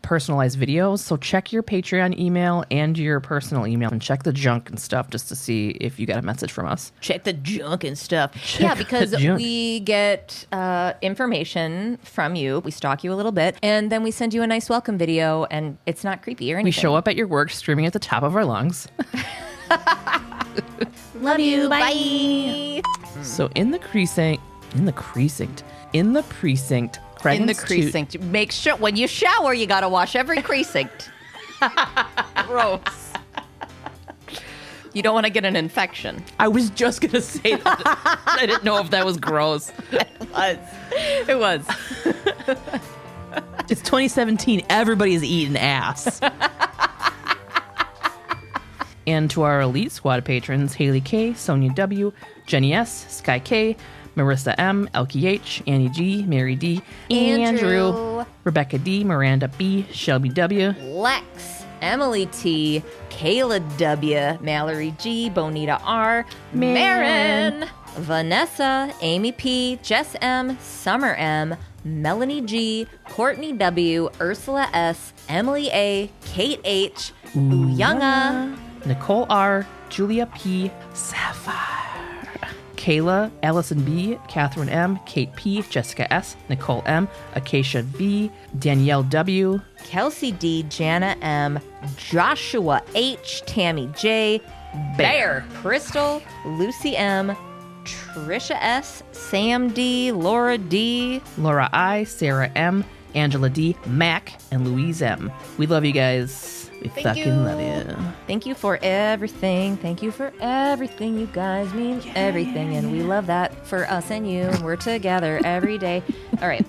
personalized videos. So check your Patreon email and your personal email and check the junk and stuff just to see if you got a message from us. Check the junk and stuff. Yeah, because we get information from you. We stalk you a little bit, and then we send you a nice welcome video, and it's not creepy or anything. We show up at your work screaming at the top of our lungs. Love you. Bye. So in the precinct, Make sure when you shower, you got to wash every precinct. Gross. You don't want to get an infection. I was just going to say that. I didn't know if that was gross. It was. It's 2017. Everybody's eating ass. And to our Elite Squad patrons, Hayley K, Sonia W, Jennie S, Skye K, Marisa M, Elke H, Annie G, Mary D, Andrew, Rebecca D, Miranda B, Shelby W, Lex, Emily T, Kayla W, Mallory G, Bonita R, Marin, Vanessa, Amy P, Jess M, Summer M, Melanie G, Courtney W, Ursula S, Emily A, Kate H, Uyanga, Nicole R, Julia P, Sapphire, Kayla, Allison B, Catherine M, Kate P, Jessica S, Nicole M, Acacia V, Danielle W, Kelsey D, Jana M, Joshua H, Tammy J, Bear, Crystal, Lucy M, Trisha S, Sam D, Laura D, Laura I, Sarah M, Angela D, Mac, and Louise M. We love you guys. We fucking love you. Thank you for everything. Thank you for everything. You guys mean everything. And we love that for us and you. And we're together every day. All right.